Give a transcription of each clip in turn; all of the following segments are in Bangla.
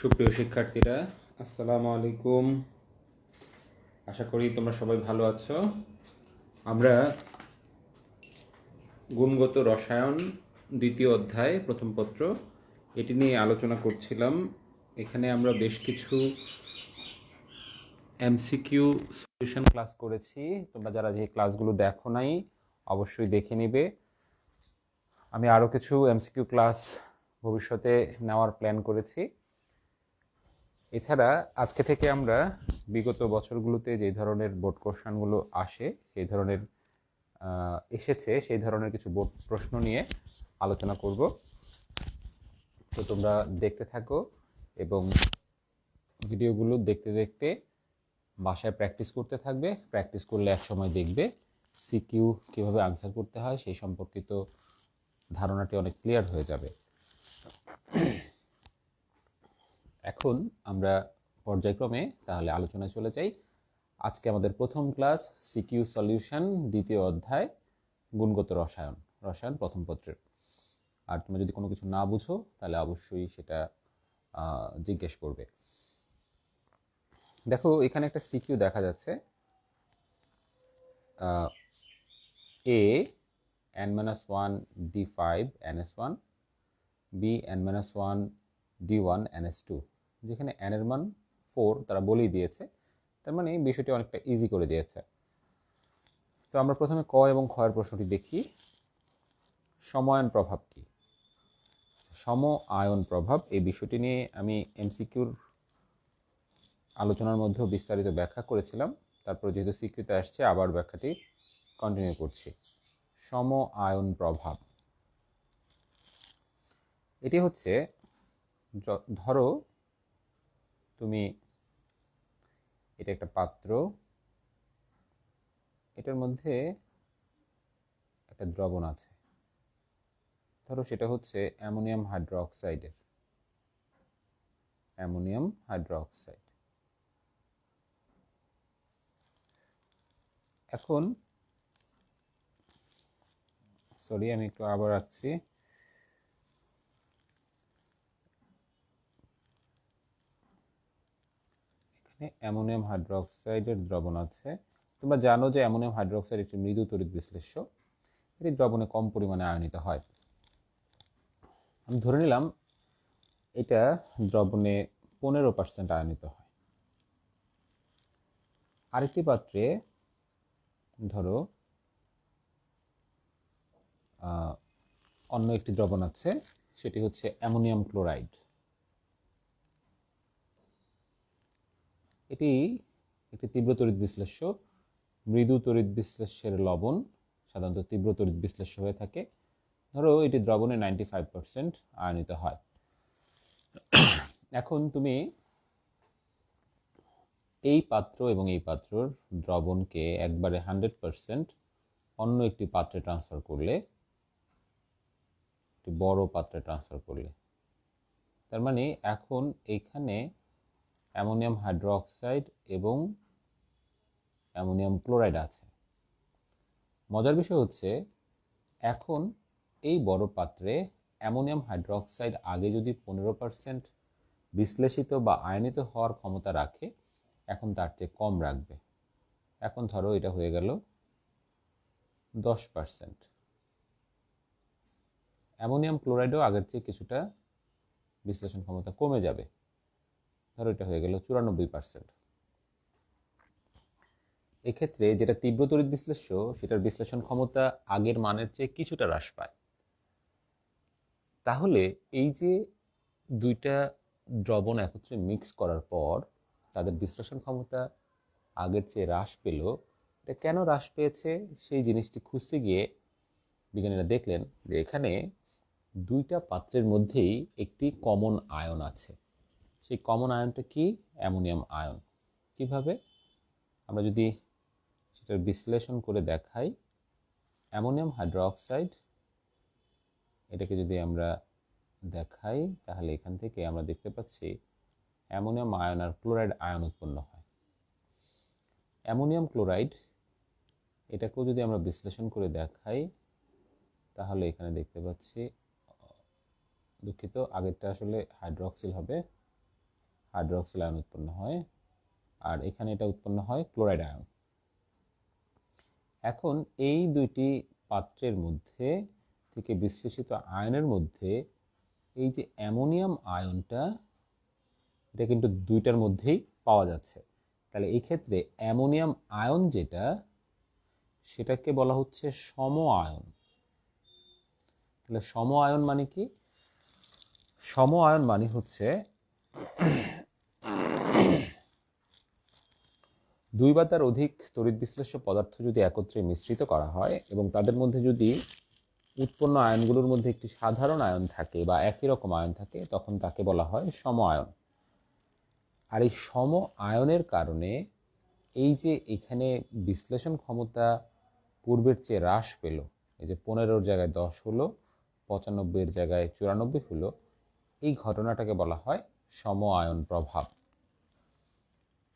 সুপ্রিয় শিক্ষার্থীরা, আসসালামু আলাইকুম। আশা করি তোমরা সবাই ভালো আছো। আমরা গুণগত রসায়ন দ্বিতীয় অধ্যায় প্রথম পত্র এটি নিয়ে আলোচনা করছিলাম। এখানে আমরা বেশ কিছু এমসিকিউ সলিউশন ক্লাস করেছি। তোমরা যারা যে ক্লাসগুলো দেখো নাই অবশ্যই দেখে নিবে। আমি আরও কিছু এমসিকিউ ক্লাস ভবিষ্যতে নেওয়ার প্ল্যান করেছি। এছাড়া আজকে থেকে আমরা বিগত বছরগুলোতে যে ধরনের বোর্ড কোশ্চেনগুলো আসে সেই ধরনের সেই ধরনের কিছু বোর্ড প্রশ্ন নিয়ে আলোচনা করব। তো তোমরা দেখতে থাকো এবং ভিডিওগুলো দেখতে দেখতে বাসায় প্র্যাকটিস করতে থাকবে। প্র্যাকটিস করলে একসময় দেখবে সিকিউ কীভাবে আনসার করতে হয় সেই সম্পর্কিত ধারণাটি অনেক ক্লিয়ার হয়ে যাবে। এখন আমরা পর্যায়ক্রমে তাহলে আলোচনায় চলে যাই। আজকে আমাদের প্রথম ক্লাস সিকিউ সলিউশন দ্বিতীয় অধ্যায় গুণগত রসায়ন প্রথম পত্রের। আর তুমি যদি কোনো কিছু না বুঝো তাহলে অবশ্যই সেটা জিজ্ঞেস করবে। দেখো এখানে একটা সিকিউ দেখা যাচ্ছে, এ n-1 d5 ns1 b n-1 d1 ns2, যেখানে n এর মান 4 তারা বলেই দিয়েছে, তার মানে বিষয়টি অনেকটা ইজি করে দিয়েছে। তো আমরা প্রথমে ক এবং খ এর প্রশ্নটি দেখি। সমায়ন প্রভাব কি? সম আয়ন প্রভাব এই বিষয়টি নিয়ে আমি এমসিকিউর আলোচনার মধ্যেও বিস্তারিত ব্যাখ্যা করেছিলাম। তারপর যেহেতু সিকিউতে আসছে আবার ব্যাখ্যাটি কন্টিনিউ করছি। সম আয়ন প্রভাব এটি হচ্ছে, ধরো তুমি এটা একটা পাত্র, এটার মধ্যে একটা দ্রবণ আছে, ধরো সেটা হচ্ছে অ্যামোনিয়াম হাইড্রোক্সাইড। এখন সরি আমি একটু আবার রাখছি। এখানে অ্যামোনিয়াম হাইড্রোক্সাইডের দ্রবণ আছে। তোমরা জানো যে অ্যামোনিয়াম হাইড্রোক্সাইড একটি মৃদু তড়িৎ বিশ্লেষ্য, এটি দ্রবণে কম পরিমাণে আয়নিত হয়। আমি ধরে নিলাম এটা দ্রবণে 15% আয়নিত হয়। আরেকটি পাত্রে ধরো অন্য একটি দ্রবণ আছে, সেটি হচ্ছে অ্যামোনিয়াম ক্লোরাইড। এটি একটি তীব্র তড়িৎ বিশ্লেষ্য, মৃদু তড়িৎ বিশ্লেষ্যের লবণ সাধারণত তীব্র তড়িৎ বিশ্লেষ্য হয়ে থাকে। ধরো এটি দ্রবণে 95% আয়নিত হয়। এখন তুমি এই পাত্র এবং এই পাত্রর দ্রবণকে একবারে 100% অন্য একটি পাত্রে ট্রান্সফার করলে, একটি বড় পাত্রে ট্রান্সফার করলে, তার মানে এখন এইখানে অ্যামোনিয়াম হাইড্রোক্সাইড এবং অ্যামোনিয়াম ক্লোরাইড আছে। মজার বিষয় হচ্ছে, এখন এই বড় পাত্রে অ্যামোনিয়াম হাইড্রোক্সাইড আগে যদি 15% বিশ্লেষিত বা আয়নিত হওয়ার ক্ষমতা রাখে, এখন তার চেয়ে কম রাখবে। এখন ধরো এটা হয়ে গেল 10%। অ্যামোনিয়াম ক্লোরাইডও আগের চেয়ে কিছুটা বিশ্লেষণ ক্ষমতা কমে যাবে, ধরো এটা হয়ে গেল 94%। এক্ষেত্রে যেটা তীব্র তড়িৎ বিশ্লেষ্য সেটার বিশ্লেষণ ক্ষমতা আগের মানের চেয়ে কিছুটা হ্রাস পায়। তাহলে এই যে দুইটা দ্রবণ একত্রে মিক্স করার পর তাদের বিশ্লেষণ ক্ষমতা আগের চেয়ে হ্রাস পেল, এটা কেন হ্রাস পেয়েছে সেই জিনিসটি খুঁজতে গিয়ে বিজ্ঞানীরা দেখলেন যে এখানে দুইটা পাত্রের মধ্যেই একটি কমন আয়ন আছে। সেই কমন আয়নটা কি? Ammonium ion. কিভাবে? আমরা যদি সেটার বিশ্লেষণ করে দেখাই, অ্যামোনিয়াম হাইড্রোক্সাইড এটাকে যদি আমরা দেখাই তাহলে এখান থেকে আমরা দেখতে পাচ্ছি অ্যামোনিয়াম আয়ন আর ক্লোরাইড আয়ন উৎপন্ন হয়। অ্যামোনিয়াম ক্লোরাইড এটাকেও যদি আমরা বিশ্লেষণ করে দেখাই তাহলে এখানে দেখতে পাচ্ছি, দুঃখিত আগেরটা আসলে হাইড্রক্সিল হবে, হাইড্রোক্সিল আয়ন উৎপন্ন হয়, আর এখানে এটা উৎপন্ন হয় ক্লোরাইড আয়ন। এখন এই দুইটি পাত্রের মধ্যে থেকে বিশ্লেষিত আয়নের মধ্যে এই যে অ্যামোনিয়াম আয়নটা, এটা কিন্তু দুইটার মধ্যেই পাওয়া যাচ্ছে। তাহলে এই ক্ষেত্রে অ্যামোনিয়াম আয়ন যেটা, সেটাকে বলা হচ্ছে সম আয়ন। তাহলে সম আয়ন মানে কি? সম আয়ন মানে হচ্ছে দুই বা তার অধিক তড়িৎ বিশ্লেষ্য পদার্থ যদি একত্রে মিশ্রিত করা হয় এবং তাদের মধ্যে যদি উৎপন্ন আয়নগুলোর মধ্যে একটি সাধারণ আয়ন থাকে বা একই রকম আয়ন থাকে, তখন তাকে বলা হয় সম আয়ন। আর এই সম আয়নের কারণে এই যে এখানে বিশ্লেষণ ক্ষমতা পূর্বের চেয়ে হ্রাস পেল, এই যে 15-র জায়গায় 10 হলো, 95-এর জায়গায় 94 হলো, এই ঘটনাটাকে বলা হয় সম আয়ন প্রভাব।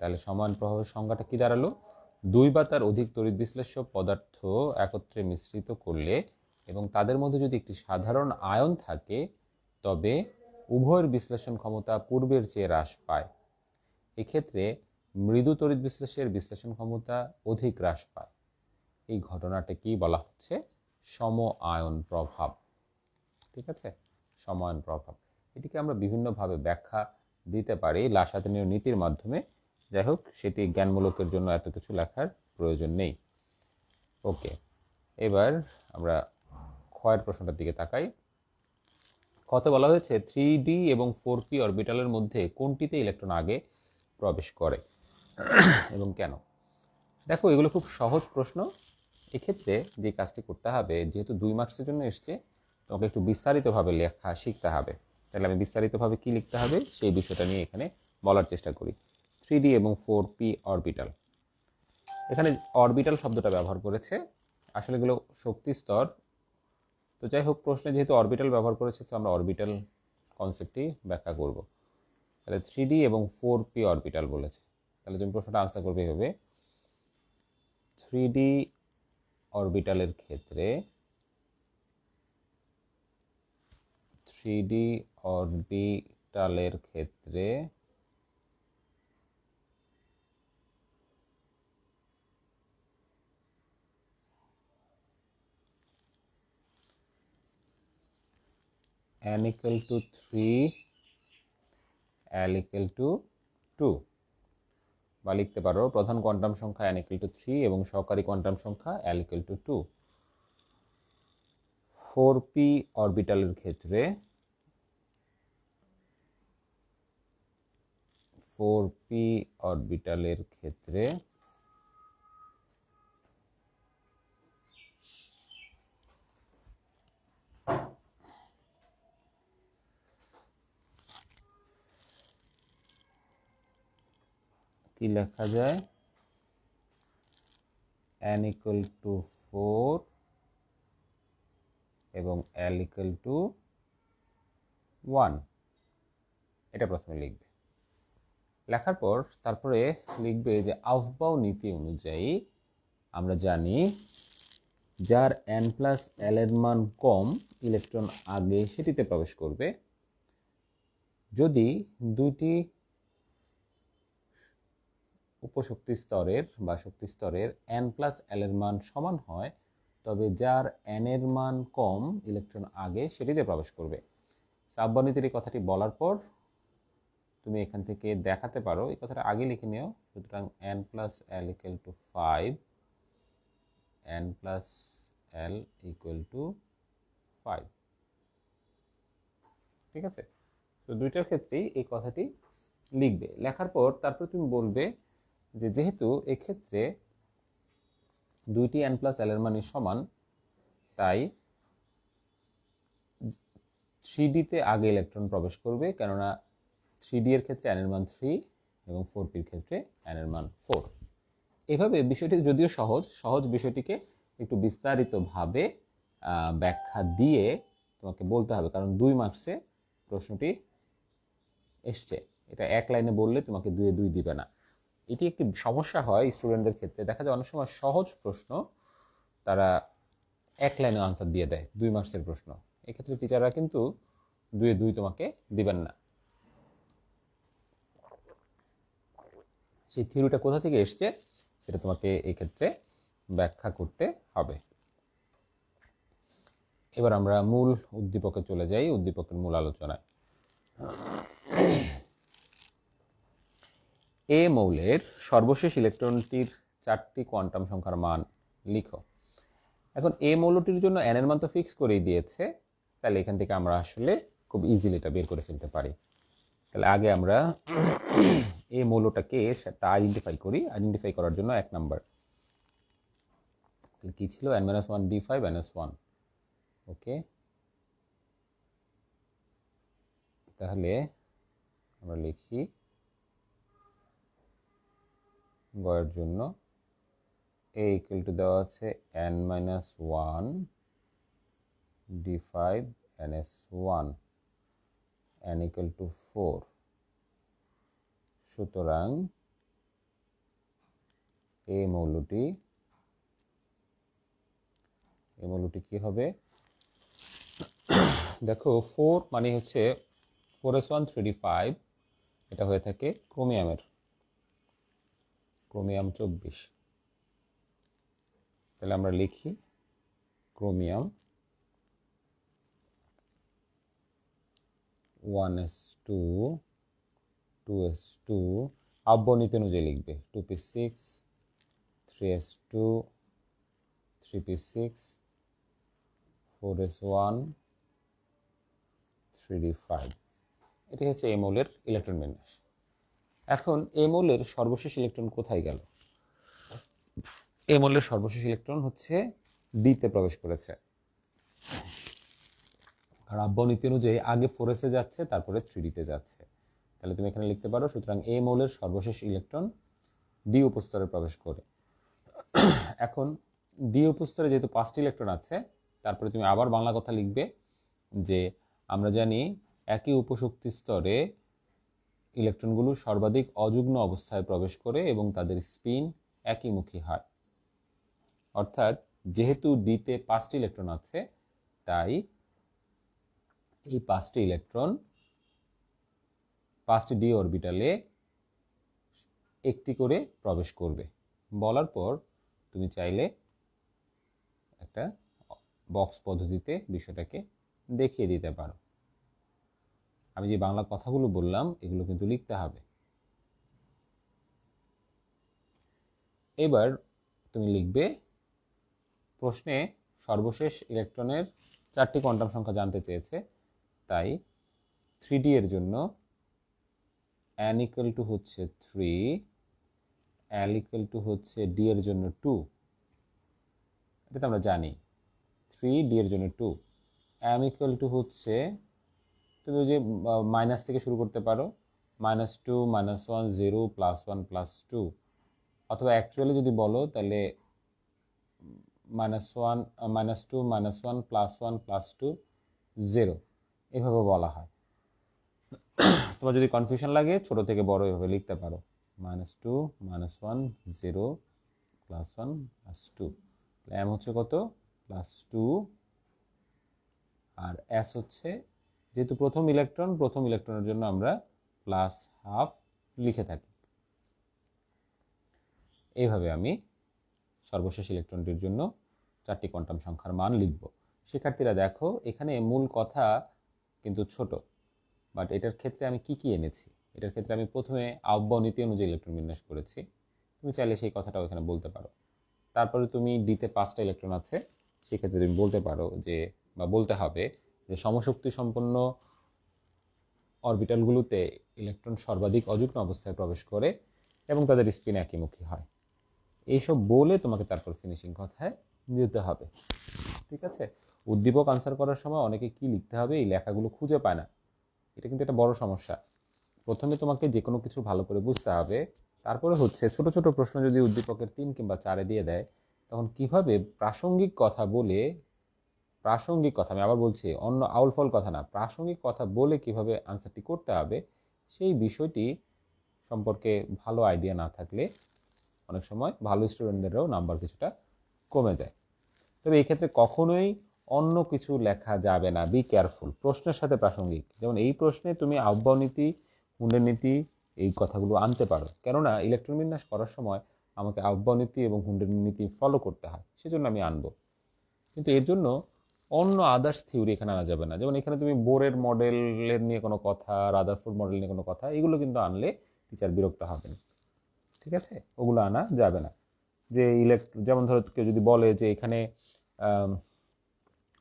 তাহলে সম আয়ন প্রভাবের সংজ্ঞাটা কি দাঁড়ালো? দুই বা তার অধিক তড়িৎ বিশ্লেষ্য পদার্থ একত্রে মিশ্রিত করলে এবং তাদের মধ্যে যদি একটি সাধারণ আয়ন থাকে, তবে উভয়ের বিশ্লেষণ ক্ষমতা পূর্বের চেয়ে হ্রাস পায়। এক্ষেত্রে মৃদু তড়িৎ বিশ্লেষের বিশ্লেষণ ক্ষমতা অধিক হ্রাস পায়। এই ঘটনাটাকে বলা হচ্ছে সম আয়ন প্রভাব। ঠিক আছে, সম আয়ন প্রভাব। এটিকে আমরা বিভিন্নভাবে ব্যাখ্যা দিতে পারি লাসাতেনীয় নীতির মাধ্যমে। যাই হোক, সেটি জ্ঞানমূলকের জন্য এত কিছু লেখার প্রয়োজন নেই। ওকে, এবার আমরা ক্ষয়ের প্রশ্নটার দিকে তাকাই। কত বলা হয়েছে 3d এবং 4p অরবিটালের মধ্যে কোনটিতে ইলেকট্রন আগে প্রবেশ করে এবং কেন? দেখো, এগুলো খুব সহজ প্রশ্ন। এক্ষেত্রে যে কাজটি করতে হবে, যেহেতু 2 মার্কসের জন্য এসছে, তোমাকে একটু বিস্তারিতভাবে লেখা শিখতে হবে। তাহলে আমি বিস্তারিতভাবে কি লিখতে হবে সেই বিষয়টা নিয়ে এখানে বলার চেষ্টা করি। 3d এবং 4p অরবিটাল, এখানে অরবিটাল শব্দটা ব্যবহার করেছে, আসলে এগুলো শক্তি স্তর। তো যাই হোক, প্রশ্নে যেহেতু অরবিটাল ব্যবহার করেছে, তো আমরা অরবিটাল কনসেপ্টটি ব্যাখ্যা করব। তাহলে 3d এবং 4p অরবিটাল বলেছে, তাহলে তুমি প্রশ্নটা আনসার করবে এভাবে। 3d অরবিটালের ক্ষেত্রে 3d অরবিটালের ক্ষেত্রে n equal to 3, l equal to 2, বা লিখতে পারো প্রধান কোয়ান্টাম সংখ্যা n equal to 3 এবং সহকারী কোয়ান্টাম সংখ্যা l equal to 2। 4p অরবিটালের ক্ষেত্রে 4p অরবিটালের ক্ষেত্রে কি লেখা যায়? n equal to 4 এবং l equal to 1, এটা প্রথমে লিখবে। লেখার পর তারপরে লিখবে যে আউফবাউ নীতি অনুযায়ী আমরা জানি যার n প্লাস l এর মান কম, ইলেকট্রন আগে সেটিতে প্রবেশ করবে। যদি দুইটি উপশক্তি স্তরের বা শক্তি স্তরের n প্লাস l এর মান সমান হয়, তবে যার n এর মান কম, ইলেকট্রন আগে সেটিতে প্রবেশ করবে। আউফবাউ নীতির এই কথাটি বলার পর তুমি এখান থেকে দেখাতে পারো, এই কথাটা আগে লিখে নিও। সুতরাং n plus l equal to 5, n plus l equal to 5। ঠিক আছে, তো দুইটার ক্ষেত্রেই এই কথাটি লিখবে। লেখার পর তারপর তুমি বলবে যে যেহেতু এক্ষেত্রে দুইটি n প্লাস l এর মানই সমান, তাই 3d-তে আগে ইলেকট্রন প্রবেশ করবে, কেননা 3d এর ক্ষেত্রে n এর মান 3 এবং 4p এর ক্ষেত্রে n এর মান 4। এভাবে বিষয়টি যদিও সহজ বিষয়টিকে একটু বিস্তারিতভাবে ব্যাখ্যা দিয়ে তোমাকে বলতে হবে, কারণ 2 মার্কসে প্রশ্নটি এসছে। এটা এক লাইনে বললে তোমাকে 2-এ 2 দিবে না। এটি একটি সমস্যা হয় স্টুডেন্টদের ক্ষেত্রে। দেখা যায় অনেক সময় সহজ প্রশ্ন তারা এক লাইনে আনসার দিয়ে দেয় 2 মার্কসের প্রশ্ন। এক্ষেত্রে টিচাররা কিন্তু 2-এ 2 তোমাকে দিবেন না। সেই থিওরিটা কোথা থেকে এসছে সেটা তোমাকে এই ক্ষেত্রে ব্যাখ্যা করতে হবে। এবার আমরা মূল উদ্দীপকে চলে যাই, উদ্দীপকের মূল আলোচনায়। এ মৌলের সর্বশেষ ইলেকট্রনটির 4টি কোয়ান্টাম সংখ্যার মান লিখো। এখন এ মৌলটির জন্য n এর মান তো ফিক্স করেই দিয়েছে, তাহলে এখান থেকে আমরা আসলে খুব ইজিলি এটা বের করে ফেলতে পারি। তাহলে আগে আমরা এই মৌলটাকে তা আইডেন্টিফাই করি। আইডেন্টিফাই করার জন্য 1 নাম্বার কি ছিল, n-1d5 -1। ওকে, তাহলে আমরা লিখি গয়ের জন্য a ইকুয়াল টু দেওয়া আছে n-1d5 ns1 n equal to 4। সুতরাং এই মৌলটি কি হবে, দেখো 4 মানে হচ্ছে 4s1 3d5, এটা হয়ে থাকে ক্রোমিয়াম 24। তাহলে আমরা লিখি ক্রোমিয়াম 1s2 2s2, আব্বনীতি অনুযায়ী লিখবে 2p6 3s2 3p6 4s1 3d5। এটি হচ্ছে এই মৌলের ইলেকট্রন বিন্যাস। এখন এই মৌলের সর্বশেষ ইলেকট্রন কোথায় গেল? এই মৌলের সর্বশেষ ইলেকট্রন হচ্ছে ডিতে প্রবেশ করেছে, আর আব্বনীতি অনুযায়ী আগে 4s-এ যাচ্ছে, তারপরে 3d-তে যাচ্ছে। তাহলে তুমি এখানে লিখতে পারো, সুতরাং এই মৌলের সর্বশেষ ইলেকট্রন ডি উপস্তরে প্রবেশ করে। এখন ডি উপস্তরে যেহেতু 5টি ইলেকট্রন আছে, তারপরে তুমি আবার বাংলা কথা লিখবে যে আমরা জানি একই উপশক্তি স্তরে ইলেকট্রনগুলো সর্বাধিক অযুগ্ম অবস্থায় প্রবেশ করে এবং তাদের স্পিন একইমুখী হয়। অর্থাৎ যেহেতু ডিতে 5টি ইলেকট্রন আছে, তাই এই 5টি ইলেকট্রন 5টি ডি অরবিটালে একটি করে প্রবেশ করবে। বলার পর তুমি চাইলে একটা বক্স পদ্ধতিতে বিষয়টাকে দেখিয়ে দিতে পারো। আমি যে বাংলা কথাগুলো বললাম এগুলো কিন্তু লিখতে হবে। এবার তুমি লিখবে, প্রশ্নে সর্বশেষ ইলেকট্রনের 4টি কোয়ান্টাম সংখ্যা জানতে চেয়েছে, তাই 3d এর জন্য n ইকুয়াল টু হচ্ছে 3, l ইকুয়াল টু হচ্ছে d এর জন্য 2। এটা তো আমরা জানি, 3d এর জন্য 2। m ইকুয়াল টু হচ্ছে, তুমি ওই যে মাইনাস থেকে শুরু করতে পারো, -2 -1 0 +1 +2, অথবা অ্যাকচুয়ালি যদি বলো তাহলে -1 -2 -1 +1 +2 0, এভাবে বলা হয়। তোমার যদি কনফিউশন লাগে ছোট থেকে বড় এভাবে লিখতে পারো, -2 -1 0 +1 +2। m হচ্ছে কত, +2, আর s হচ্ছে, যেহেতু প্রথম ইলেকট্রনের জন্য আমরা +12 লিখে থাকি। এইভাবে আমি সর্বশেষ ইলেকট্রনটির জন্য 4টি কোয়ান্টাম সংখ্যার মান লিখব। শিক্ষার্থীরা দেখো, এখানে মূল কথা কিন্তু ছোট, বাট এটার ক্ষেত্রে আমি কি এনেছি। এটার ক্ষেত্রে আমি প্রথমে আহ্বান নীতি অনুযায়ী ইলেকট্রন বিন্যাস করেছি, তুমি চাইলে সেই কথাটাও এখানে বলতে পারো। তারপরে তুমি ডিতে 5টা ইলেকট্রন আছে, সেক্ষেত্রে তুমি বলতে পারো যে, বা বলতে হবে যে সমশক্তি সম্পন্ন অরবিটালগুলোতে ইলেকট্রন সর্বাধিক অযুগ্ম অবস্থায় প্রবেশ করে এবং তাদের স্পিন একইমুখী হয়। এইসব বলে তোমাকে তারপর ফিনিশিং কথায় দিতে হবে। ঠিক আছে? উদ্দীপক আনসার করার সময় অনেকে কি লিখতে হবে এই লেখাগুলো খুঁজে পায় না, এটা কিন্তু একটা বড় সমস্যা। প্রথমে তোমাকে যে কোনো কিছু ভালো করে বুঝতে হবে, তারপরে হচ্ছে ছোট ছোট প্রশ্ন যদি উদ্দীপকের 3 কিংবা 4-এ দিয়ে দেয়, তখন কিভাবে প্রাসঙ্গিক কথা বলে, প্রাসঙ্গিক কথা, আমি আবার বলছি, অন্য আউলফল কথা না, প্রাসঙ্গিক কথা বলে কিভাবে আনসারটি করতে হবে, সেই বিষয়টি সম্পর্কে ভালো আইডিয়া না থাকলে অনেক সময় ভালো স্টুডেন্টদেরও নাম্বার কিছুটা কমে যায়। তবে এই ক্ষেত্রে কখনোই অন্য কিছু লেখা যাবে না, বি কেয়ারফুল। প্রশ্নের সাথে প্রাসঙ্গিক, যেমন এই প্রশ্নে তুমি আহ্বান নীতি, মুন্ডের নীতি, এই কথাগুলো আনতে পারো, কেননা ইলেকট্রন বিন্যাস করার সময় আমাকে আহ্বান নীতি এবং হুন্ডের নীতি ফলো করতে হয়, সেজন্য আমি আনবো। কিন্তু এর জন্য অন্য আদার্স থিওরি এখানে আনা যাবে না। যেমন এখানে তুমি বোরের মডেলের নিয়ে কোনো কথা, রাদারফোর্ড মডেল নিয়ে কোনো কথা, এগুলো কিন্তু আনলে টিচার বিরক্ত হবেন। ঠিক আছে, ওগুলো আনা যাবে না। যে যেমন ধরো কেউ যদি বলে যে এখানে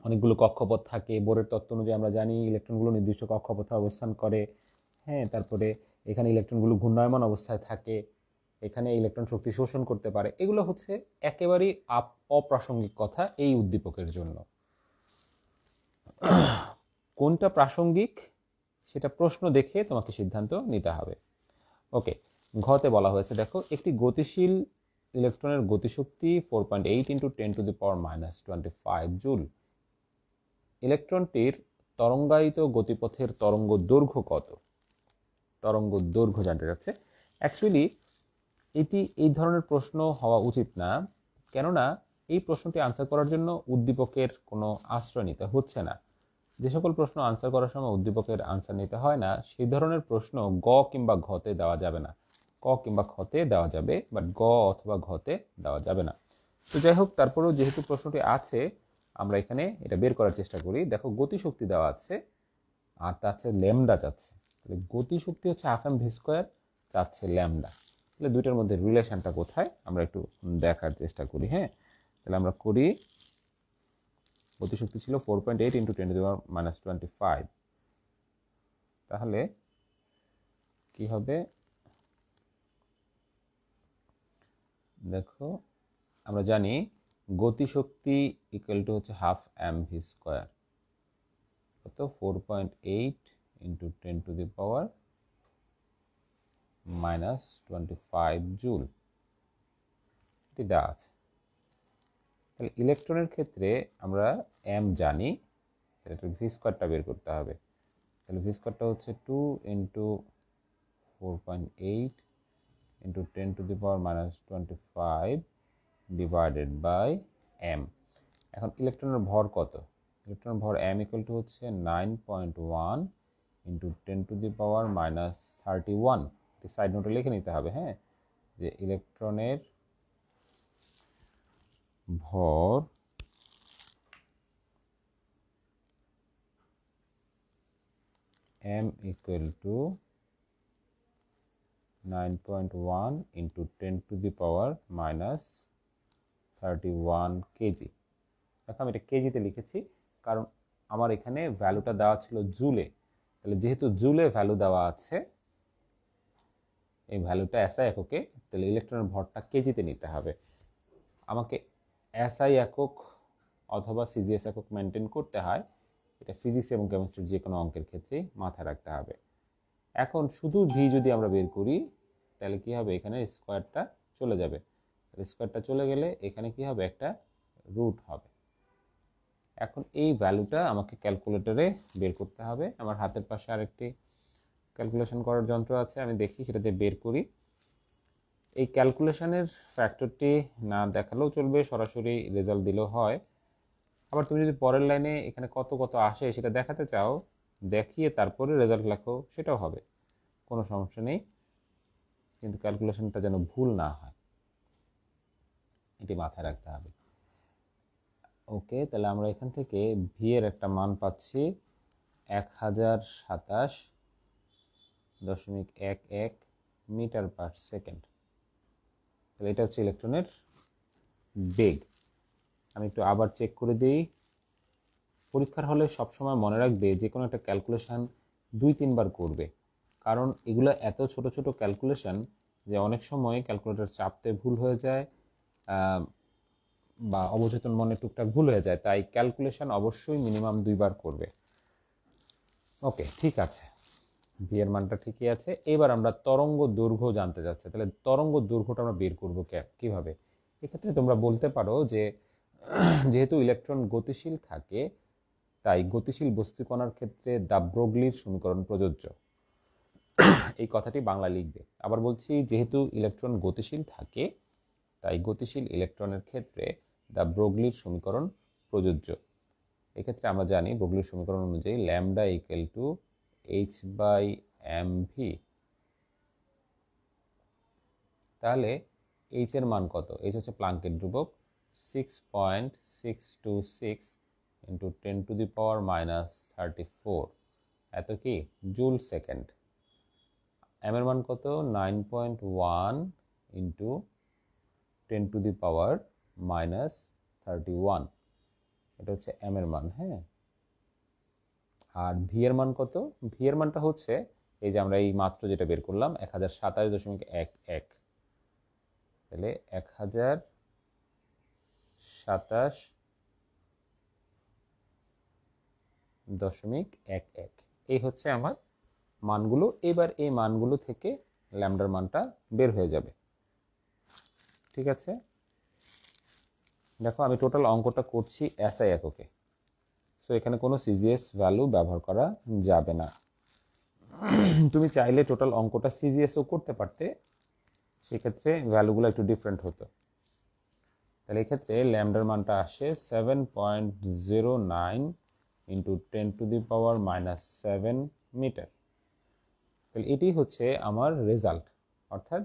অনেকগুলো কক্ষপথ থাকে, বোরের তত্ত্ব অনুযায়ী আমরা জানি ইলেকট্রনগুলো নির্দিষ্ট কক্ষপথে অবস্থান করে, হ্যাঁ, তারপরে এখানে ইলেকট্রনগুলো ঘূর্ণায়মান অবস্থায় থাকে, এখানে ইলেকট্রন শক্তি শোষণ করতে পারে, এগুলো হচ্ছে একেবারেই অপ্রাসঙ্গিক কথা এই উদ্দীপকের জন্য। কোনটা প্রাসঙ্গিক সেটা প্রশ্ন দেখে তোমাকে সিদ্ধান্ত নিতে হবে। ওকে, ঘতে বলা হয়েছে, দেখো একটি গতিশীল ইলেকট্রনের গতিশক্তি 4.8 × 10⁻⁻25 জুল। ইলেকট্রনটির তরঙ্গায়িত গতিপথের তরঙ্গ দৈর্ঘ্য কত? তরঙ্গ দৈর্ঘ্য জানতে যাচ্ছে। অ্যাকচুয়ালি এটি এই ধরনের প্রশ্ন হওয়া উচিত না, কেননা এই প্রশ্নটি আনসার করার জন্য উদ্দীপকের কোনো আশ্রয় নিতে হচ্ছে না। যে সকল প্রশ্ন আনসার করার সময় উদ্দীপকের আনসার নিতে হয় না, সেই ধরনের প্রশ্ন গ কিংবা ঘতে দেওয়া যাবে না। ক কিংবা খতে দেওয়া যাবে, বাট গ অথবা ঘতে দেওয়া যাবে না। তো যাই হোক, তারপরেও যেহেতু প্রশ্নটি আছে, আমরা এখানে এটা বের করার চেষ্টা করি। দেখো গতিশক্তি দেওয়া আছে, আর চাচ্ছে ল্যামডা চাচ্ছে। তাহলে গতিশক্তি হচ্ছে ½ m v², চাচ্ছে ল্যামডা। তাহলে দুইটার মধ্যে রিলেশনটা কোথায় আমরা একটু দেখার চেষ্টা করি। হ্যাঁ, তাহলে আমরা করি, গতিশক্তি ছিল 4.8 × 10⁻⁻25। তাহলে কি হবে, দেখো আমরা জানি গতিশক্তি ইকুয়াল টু হচ্ছে ½ m v², কত 4.8 × 10⁻⁻25 জুল, এটি দেওয়া আছে। তাহলে ইলেকট্রনের ক্ষেত্রে আমরা m জানি, এটা v² বের করতে হবে। তাহলে v² হচ্ছে 2 × 4.8 × 10⁻⁻25 ডিভাইডেড বাই m। এখন ইলেকট্রনের ভর কত? ইলেকট্রনের ভর m ইকুয়াল টু হচ্ছে 9.1 × 10⁻31। এটি সাইড নোটে লিখে নিতে হবে। হ্যাঁ, যে ইলেকট্রনের ভর m ইকুয়াল টু 9.1 × 10⁻31 কেজি। দেখো আমি এটা কেজিতে লিখেছি, কারণ আমার এখানে ভ্যালুটা দেওয়া ছিল জুলে। তাহলে যেহেতু জুলে ভ্যালু দেওয়া আছে, এই ভ্যালুটা এসআই এককে, তাহলে ইলেকট্রনের ভরটা কেজিতে নিতে হবে। আমাকে এসআই একক অথবা সিজিএস একক মেনটেন করতে হয়, এটা ফিজিক্স এবং কেমিস্ট্রির যে কোনো অঙ্কের ক্ষেত্রেই মাথায় রাখতে হবে। এখন শুধু ভি যদি আমরা বের করি, তাহলে কি হবে, এখানে স্কোয়ারটা চলে যাবে। স্কোয়ারটা চলে গেলে এখানে কি হবে, একটা রুট হবে। এখন এই ভ্যালুটা আমাকে ক্যালকুলেটরে বের করতে হবে। আমার হাতের পাশে আরেকটি ক্যালকুলেশন করার যন্ত্র আছে, আমি দেখি সেটাতে বের করি। এই ক্যালকুলেশনের ফ্যাক্টরটি না দেখালেও চলবে, সরাসরি রেজাল্ট দিলেও হয়। আবার তুমি যদি পরের লাইনে এখানে কত কত আসে সেটা দেখাতে চাও, দেখিয়ে তারপরে রেজাল্ট লেখো, সেটাও হবে, কোনো সমস্যা নেই। কিন্তু ক্যালকুলেশনটা যেন ভুল না হয়, এটি মাথায় রাখতে হবে। ওকে, তাহলে আমরা এখান থেকে ভি এর একটা মান পাচ্ছি 1027.11 মিটার/সেকেন্ড। তাহলে এটা হচ্ছে ইলেকট্রনের বেগ। আমি একটু আবার চেক করে দিই। পরীক্ষার হলে সবসময় মনে রাখবে যে কোনো একটা ক্যালকুলেশন 2-3 বার করবে, কারণ এগুলো এত ছোট ছোট ক্যালকুলেশন যে অনেক সময় ক্যালকুলেটর চাপতে ভুল হয়ে যায়, বা অবচেতন মনে টুকটাক ভুল হয়ে যায়। তাই ক্যালকুলেশন অবশ্যই মিনিমাম 2 বার করবে। ওকে, ঠিক আছে, ভি এর মানটা ঠিকই আছে। এবার আমরা তরঙ্গ দৈর্ঘ্য জানতে যাচ্ছি। তাহলে তরঙ্গ দৈর্ঘ্যটা আমরা বের করবো কিভাবে? এক্ষেত্রে তোমরা বলতে পারো যে যেহেতু ইলেকট্রন গতিশীল থাকে, তাই গতিশীল বস্তুকণার ক্ষেত্রে দ্য ব্রোগলির সমীকরণ প্রযোজ্য। এই কথাটি বাংলা লিখবে। আবার বলছি, যেহেতু ইলেকট্রন গতিশীল থাকে, তাই গতিশীল ইলেকট্রনের ক্ষেত্রে দ্য ব্রোগলির সমীকরণ প্রযোজ্য। এক্ষেত্রে আমরা জানি ব্রোগলির সমীকরণ অনুযায়ী ল্যামডা ইকুয়াল টু h/mv। তাহলে এইচ এর মান কত? এইচ হচ্ছে প্লাঙ্কের ধ্রুবক 6.626 ইন্টু 10⁻⁻34, এত কি জুল সেকেন্ড। এম এর মান কত? 9.1 ইন্টু 10⁻⁻31, এটা হচ্ছে এম এর মান। হ্যাঁ, আর ভি এর মান কত? ভি এর মানটা হচ্ছে এই যে আমরা এই মাত্র যেটা বের করলাম 1027.11, তাহলে 1027.11, এই হচ্ছে আমার মানগুলো। এবার এই মানগুলো থেকে ল্যামডার মানটা বের হয়ে যাবে। ঠিক আছে, দেখো আমি টোটাল অঙ্কটা করছি এসআই এককে, সো এখানে কোনো সিজিএস ভ্যালু ব্যবহার করা যাবে না। তুমি চাইলে টোটাল অঙ্কটা সিজিএসও করতে পারতে, সেক্ষেত্রে ভ্যালুগুলো একটু ডিফারেন্ট হতো। তাহলে এক্ষেত্রে ল্যামডার মানটা আসে 7.09 ইন্টু 10⁻⁻7 মিটার। তাহলে এটি হচ্ছে আমার রেজাল্ট, অর্থাৎ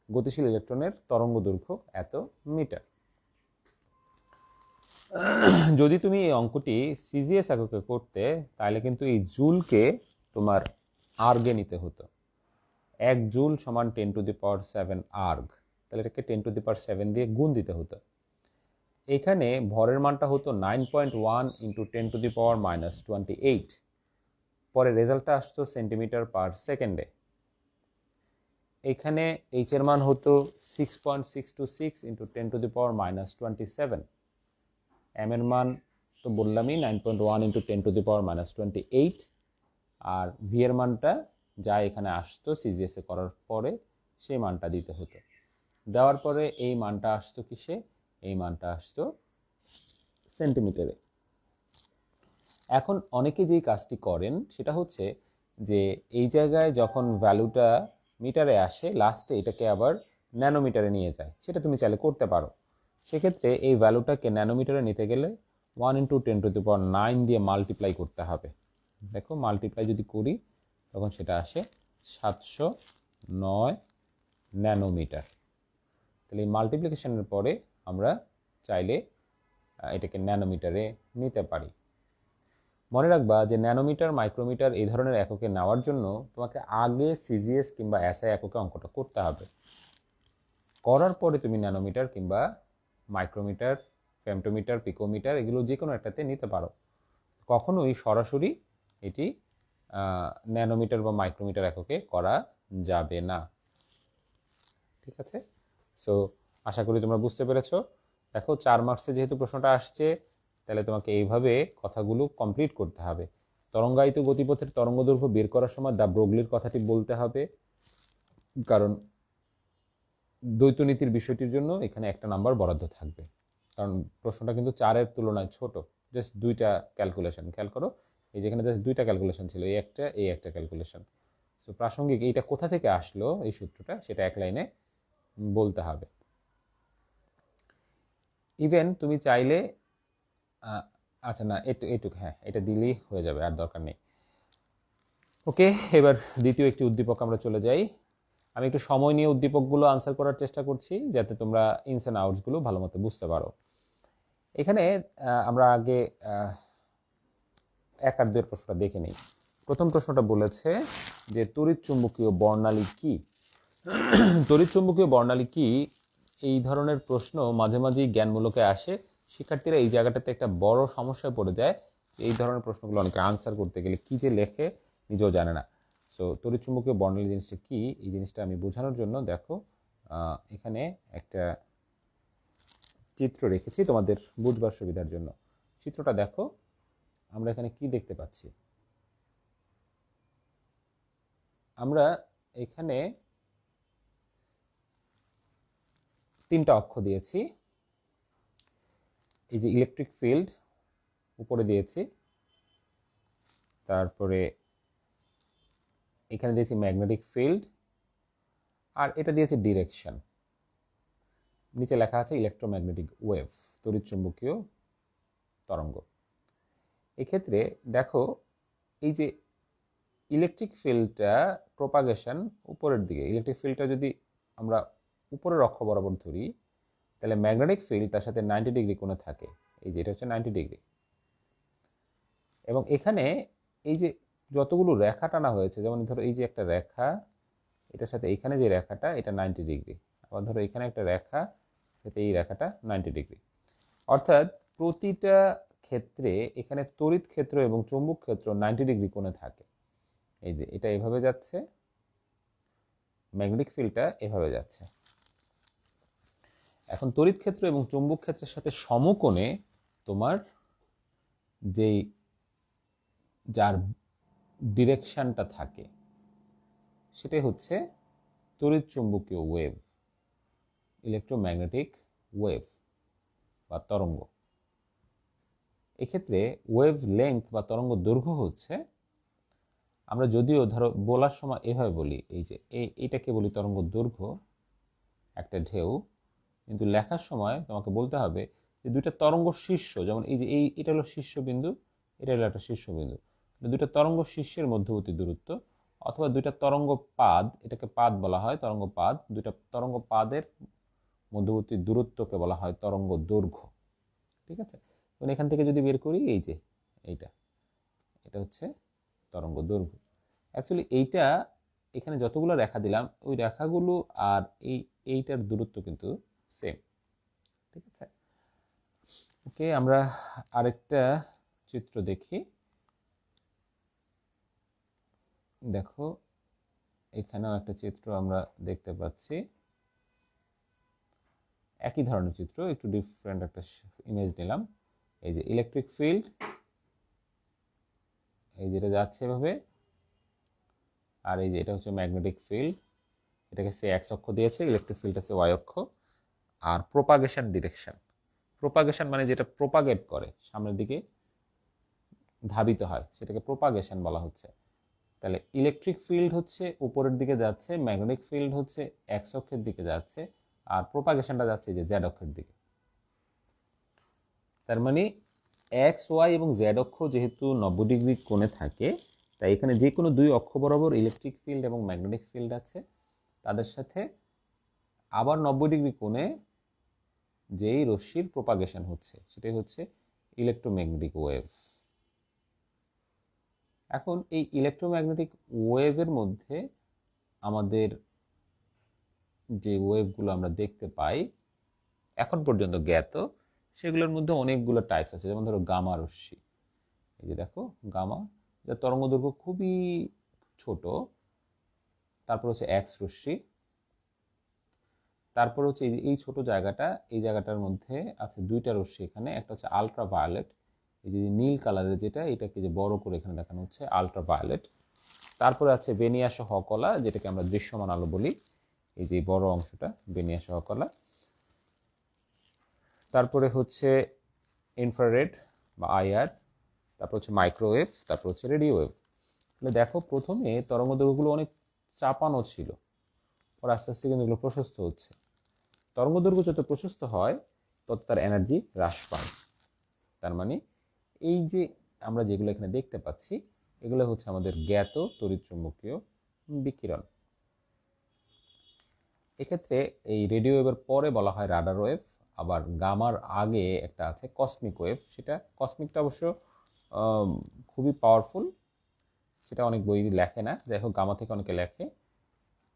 গতিশীল ইলেকট্রনের তরঙ্গ দৈর্ঘ্য এত মিটার। যদি তুমি এই অঙ্কটি সিজিএস এককে করতে, তাহলে কিন্তু এই জুলকে তোমার আর্গে নিতে হতো। 1 জুল সমান 10⁻7 আর্গ, তাহলে এটাকে 10⁻7 দিয়ে গুণ দিতে হতো। এখানে ভরের মানটা হতো 9.1 ইন্টু 10⁻⁻28, পরে রেজাল্টটা আসতো সেন্টিমিটার পার সেকেন্ডে। এখানে এইচ এর মান হতো 6.626 ইন্টু 10⁻⁻27, এম এর মান তো বললামই 9.1 ইন্টু 10⁻⁻28, আর ভি এর মানটা যা এখানে আসতো সিজিএস এ করার পরে সেই মানটা দিতে হতো। দেওয়ার পরে এই মানটা আসতো কিসে? এই মানটা আসতো সেন্টিমিটারে। এখন অনেকে যেই কাজটি করেন সেটা হচ্ছে যে এই জায়গায় যখন ভ্যালুটা মিটারে আসে, লাস্টে এটাকে আবার ন্যানোমিটারে নিয়ে যায়। সেটা তুমি চাইলে করতে পারো। সেক্ষেত্রে এই ভ্যালুটাকে ন্যানোমিটারে নিতে গেলে 1 ইন্টু 10⁻9 দিয়ে মাল্টিপ্লাই করতে হবে। দেখো মাল্টিপ্লাই যদি করি তখন সেটা আসে 709 ন্যানোমিটার। তাহলে এই মাল্টিপ্লিকেশনের পরে আমরা চাইলে এটাকে ন্যানোমিটারে নিতে পারি। মনে রাখবা যে ন্যানোমিটার, মাইক্রোমিটার এই ধরনের এককে নেওয়ার জন্য তোমাকে আগে সিজিএস কিংবা এসআই এককে অঙ্কটা করতে হবে। করার পরে তুমি ন্যানোমিটার কিংবা মাইক্রোমিটার, ফেমটোমিটার, পিকোমিটার এগুলো যে কোনো একটাতে নিতে পারো। কখনোই সরাসরি এটি ন্যানোমিটার বা মাইক্রোমিটার এককে করা যাবে না। ঠিক আছে, সো আশা করি তোমরা বুঝতে পেরেছো। দেখো 4 মার্কসে যেহেতু প্রশ্নটা আসছে, তাহলে তোমাকে এইভাবে কথাগুলো কমপ্লিট করতে হবে। তরঙ্গায়িত গতিপথের তরঙ্গদৈর্ঘ্য বের করার সময় দ্য ব্রোগলির কথাটি বলতে হবে, কারণ দ্বৈত নীতির বিষয়টির জন্য এখানে একটা নাম্বার বরাদ্দ থাকবে। কারণ প্রশ্নটা কিন্তু 4-এর তুলনায় ছোট, জাস্ট 2টা ক্যালকুলেশন। খেয়াল করো, এই যেখানে জাস্ট 2টা ক্যালকুলেশন ছিল, এই একটা ক্যালকুলেশন। সো প্রাসঙ্গিক এইটা কোথা থেকে আসলো এই সূত্রটা, সেটা এক লাইনে বলতে হবে। ইভেন তুমি চাইলে আচ্ছা না, এটুক, হ্যাঁ এটা দিলেই হয়ে যাবে, আর দরকার নেই। ওকে, এবার দ্বিতীয় একটি উদ্দীপক আমরা চলে যাই। আমি একটু সময় নিয়ে উদ্দীপকগুলো আনসার করার চেষ্টা করছি, যাতে তোমরা ইনস অ্যান্ড আউটসগুলো ভালো মতো বুঝতে পারো। এখানে আমরা আগে 1 আর 2 প্রশ্নটা দেখে নিই। প্রথম প্রশ্নটা বলেছে যে তড়িৎ চুম্বকীয় বর্ণালী কি? তড়িৎ চুম্বকীয় বর্ণালী কি, এই ধরনের প্রশ্ন মাঝে মাঝেই জ্ঞানমূলকে আসে। শিক্ষার্থীরা এই জায়গাটাতে একটা বড় সমস্যায় পড়ে যায়। এই ধরনের প্রশ্নগুলো অনেকে আনসার করতে গেলে কি যে লেখে নিজেও জানে না। সো তড়িৎ চুম্বকীয় বর্ণালী জিনিসটা কি, এই জিনিসটা আমি বোঝানোর জন্য দেখো এখানে একটা চিত্র রেখেছি তোমাদের বুঝবার সুবিধার জন্য। চিত্রটা দেখো, আমরা এখানে কি দেখতে পাচ্ছি। আমরা এখানে 3টা অক্ষ দিয়েছি। এই যে ইলেকট্রিক ফিল্ড উপরে দিয়েছি, তারপরে এখানে দিয়েছি ম্যাগনেটিক ফিল্ড, আর এটা দিয়েছি ডিরেকশন। নিচে লেখা আছে ইলেকট্রোম্যাগনেটিক ওয়েভ, তড়িৎ চুম্বকীয় তরঙ্গ। এক্ষেত্রে দেখো এই যে ইলেকট্রিক ফিল্ডটা প্রপাগেশন উপরের দিকে, ইলেকট্রিক ফিল্ডটা যদি আমরা উপরের অক্ষ বরাবর ধরি, তাহলে ম্যাগনেটিক ফিল্ড তার সাথে 90 ডিগ্রি কোণে থাকে। এই যে এটা হচ্ছে 90 ডিগ্রি, এবং এখানে এই যে যতগুলো রেখা টানা হয়েছে, যেমন ধরো এই যে একটা রেখা, এটার সাথে এখানে যে রেখাটা, এটা 90 ডিগ্রি। আবার ধরো এখানে একটা রেখা, সাথে এই রেখাটা 90 ডিগ্রি। অর্থাৎ প্রতিটা ক্ষেত্রে এখানে তড়িৎ ক্ষেত্র এবং চৌম্বক ক্ষেত্র 90 ডিগ্রি কোণে থাকে। এই যে এটা এভাবে যাচ্ছে, ম্যাগনেটিক ফিল্ডটা এভাবে যাচ্ছে। এখন তড়িৎ ক্ষেত্র এবং চৌম্বক ক্ষেত্রের সাথে সমকোণে তোমার যেই যার ডিরেকশনটা থাকে, সেটাই হচ্ছে তড়িৎ চুম্বকীয় ওয়েভ, ইলেকট্রোম্যাগনেটিক ওয়েভ বা তরঙ্গ। এক্ষেত্রে ওয়েভ লেংথ বা তরঙ্গ দৈর্ঘ্য হচ্ছে, আমরা যদিও ধরো বলার সময় এভাবে বলি, এই যে এইটাকে বলি তরঙ্গ দৈর্ঘ্য, একটা ঢেউ, কিন্তু লেখার সময় তোমাকে বলতে হবে যে দুইটা তরঙ্গ শীর্ষ, যেমন এই যে এটা হলো শীর্ষবিন্দু, এটা হলো একটা শীর্ষবিন্দু, দুইটা তরঙ্গ শীর্ষের মধ্যবর্তী দূরত্ব, অথবা দুইটা তরঙ্গ পাদ, এটাকে পাদ বলা হয়, তরঙ্গ পাদ, দুইটা তরঙ্গ পাদের মধ্যবর্তী দূরত্বকে বলা হয় তরঙ্গ দৈর্ঘ্য। ঠিক আছে, এখান থেকে যদি বের করি, এই যে এটা হচ্ছে তরঙ্গ দৈর্ঘ্য। অ্যাকচুয়ালি এইটা এখানে যতগুলো রেখা দিলাম, ওই রেখাগুলো আর এইটার দূরত্ব কিন্তু সেম। ঠিক আছে, ওকে, আমরা আরেকটা চিত্র দেখি। দেখো এখানেও একটা চিত্র আমরা দেখতে পাচ্ছি, একই ধরনের চিত্র, একটু ডিফারেন্ট একটা ইমেজ নিলাম। এই যে ইলেকট্রিক ফিল্ড, এই যেটা যাচ্ছে এভাবে, আর এই যে এটা হচ্ছে ম্যাগনেটিক ফিল্ড, এটাকে সে এক্স অক্ষ দিয়েছে, ইলেকট্রিক ফিল্ড আছে ওয়াই অক্ষ। আর প্রোপাগেশন ডিরেকশন, প্রোপাগেশন মানে যেটা প্রোপাগেট করে, সামনের দিকে ধাবিত হয়, সেটাকে প্রোপাগেশন বলা হচ্ছে। তাহলে ইলেকট্রিক ফিল্ড হচ্ছে উপরের দিকে যাচ্ছে, ম্যাগনেটিক ফিল্ড হচ্ছে এক্স অক্ষের দিকে যাচ্ছে, আর প্রোপাগেশনটা যাচ্ছে যে জেড অক্ষের দিকে। তার মানে এক্স ওয়াই এবং জেড অক্ষ যেহেতু 90 ডিগ্রি কোণে থাকে, তাই এখানে যে কোনো দুই অক্ষ বরাবর ইলেকট্রিক ফিল্ড এবং ম্যাগনেটিক ফিল্ড আছে, তাদের সাথে আবার 90 ডিগ্রি কোণে যেই রশ্মির প্রোপাগেশন হচ্ছে, সেটাই হচ্ছে ইলেকট্রোম্যাগনেটিক ওয়েভ। এখন এই ইলেকট্রোম্যাগনেটিক ওয়েভের মধ্যে আমাদের যে ওয়েভগুলো আমরা দেখতে পাই এখন পর্যন্ত জ্ঞাত, সেগুলোর মধ্যে অনেকগুলো টাইপস আছে। যেমন ধরো গামা রশ্মি, এই যে দেখো গামা, যার তরঙ্গ দৈর্ঘ্য খুবই ছোট। তারপর হচ্ছে এক্স রশ্মি, তারপর হচ্ছে এই ছোট জায়গাটা, এই জায়গাটার মধ্যে আছে দুইটা রশ্মি এখানে, একটা হচ্ছে আলট্রা ভায়োলেট, এই যে নীল কালারের যেটা, এটাকে যে বড় করে এখানে দেখানো হচ্ছে আলট্রা ভায়োলেট। তারপরে আছে বেনিয়া সহ কলা, যেটাকে আমরা দৃশ্যমান আলো বলি, এই যে বড় অংশটা বেনিয়া সহ কলা। তারপরে হচ্ছে ইনফ্রারেড বা আইআর, তারপর হচ্ছে মাইক্রোওয়েভ, তারপর হচ্ছে রেডিও ওয়েভ। তাহলে দেখো প্রথমে তরঙ্গ দৈর্ঘ্যগুলো অনেক চাপানো ছিল, পরে আস্তে আস্তে কিন্তু এগুলো প্রশস্ত হচ্ছে। তরঙ্গ দৈর্ঘ্য যত প্রশস্ত হয় তত তার এনার্জি হ্রাস পায়। তার মানে এই যে আমরা যেগুলো এখানে দেখতে পাচ্ছি, এগুলো হচ্ছে আমাদের জ্ঞাত তড়িৎচুম্বকীয় বিকিরণ। এক্ষেত্রে এই রেডিও ওয়েভের পরে বলা হয় রাডার ওয়েভ, আবার গামার আগে একটা আছে কসমিক ওয়েভ। সেটা কসমিকটা অবশ্য খুবই পাওয়ারফুল, সেটা অনেক বই লেখে না, যাই হোক গামা থেকে অনেকে লেখে।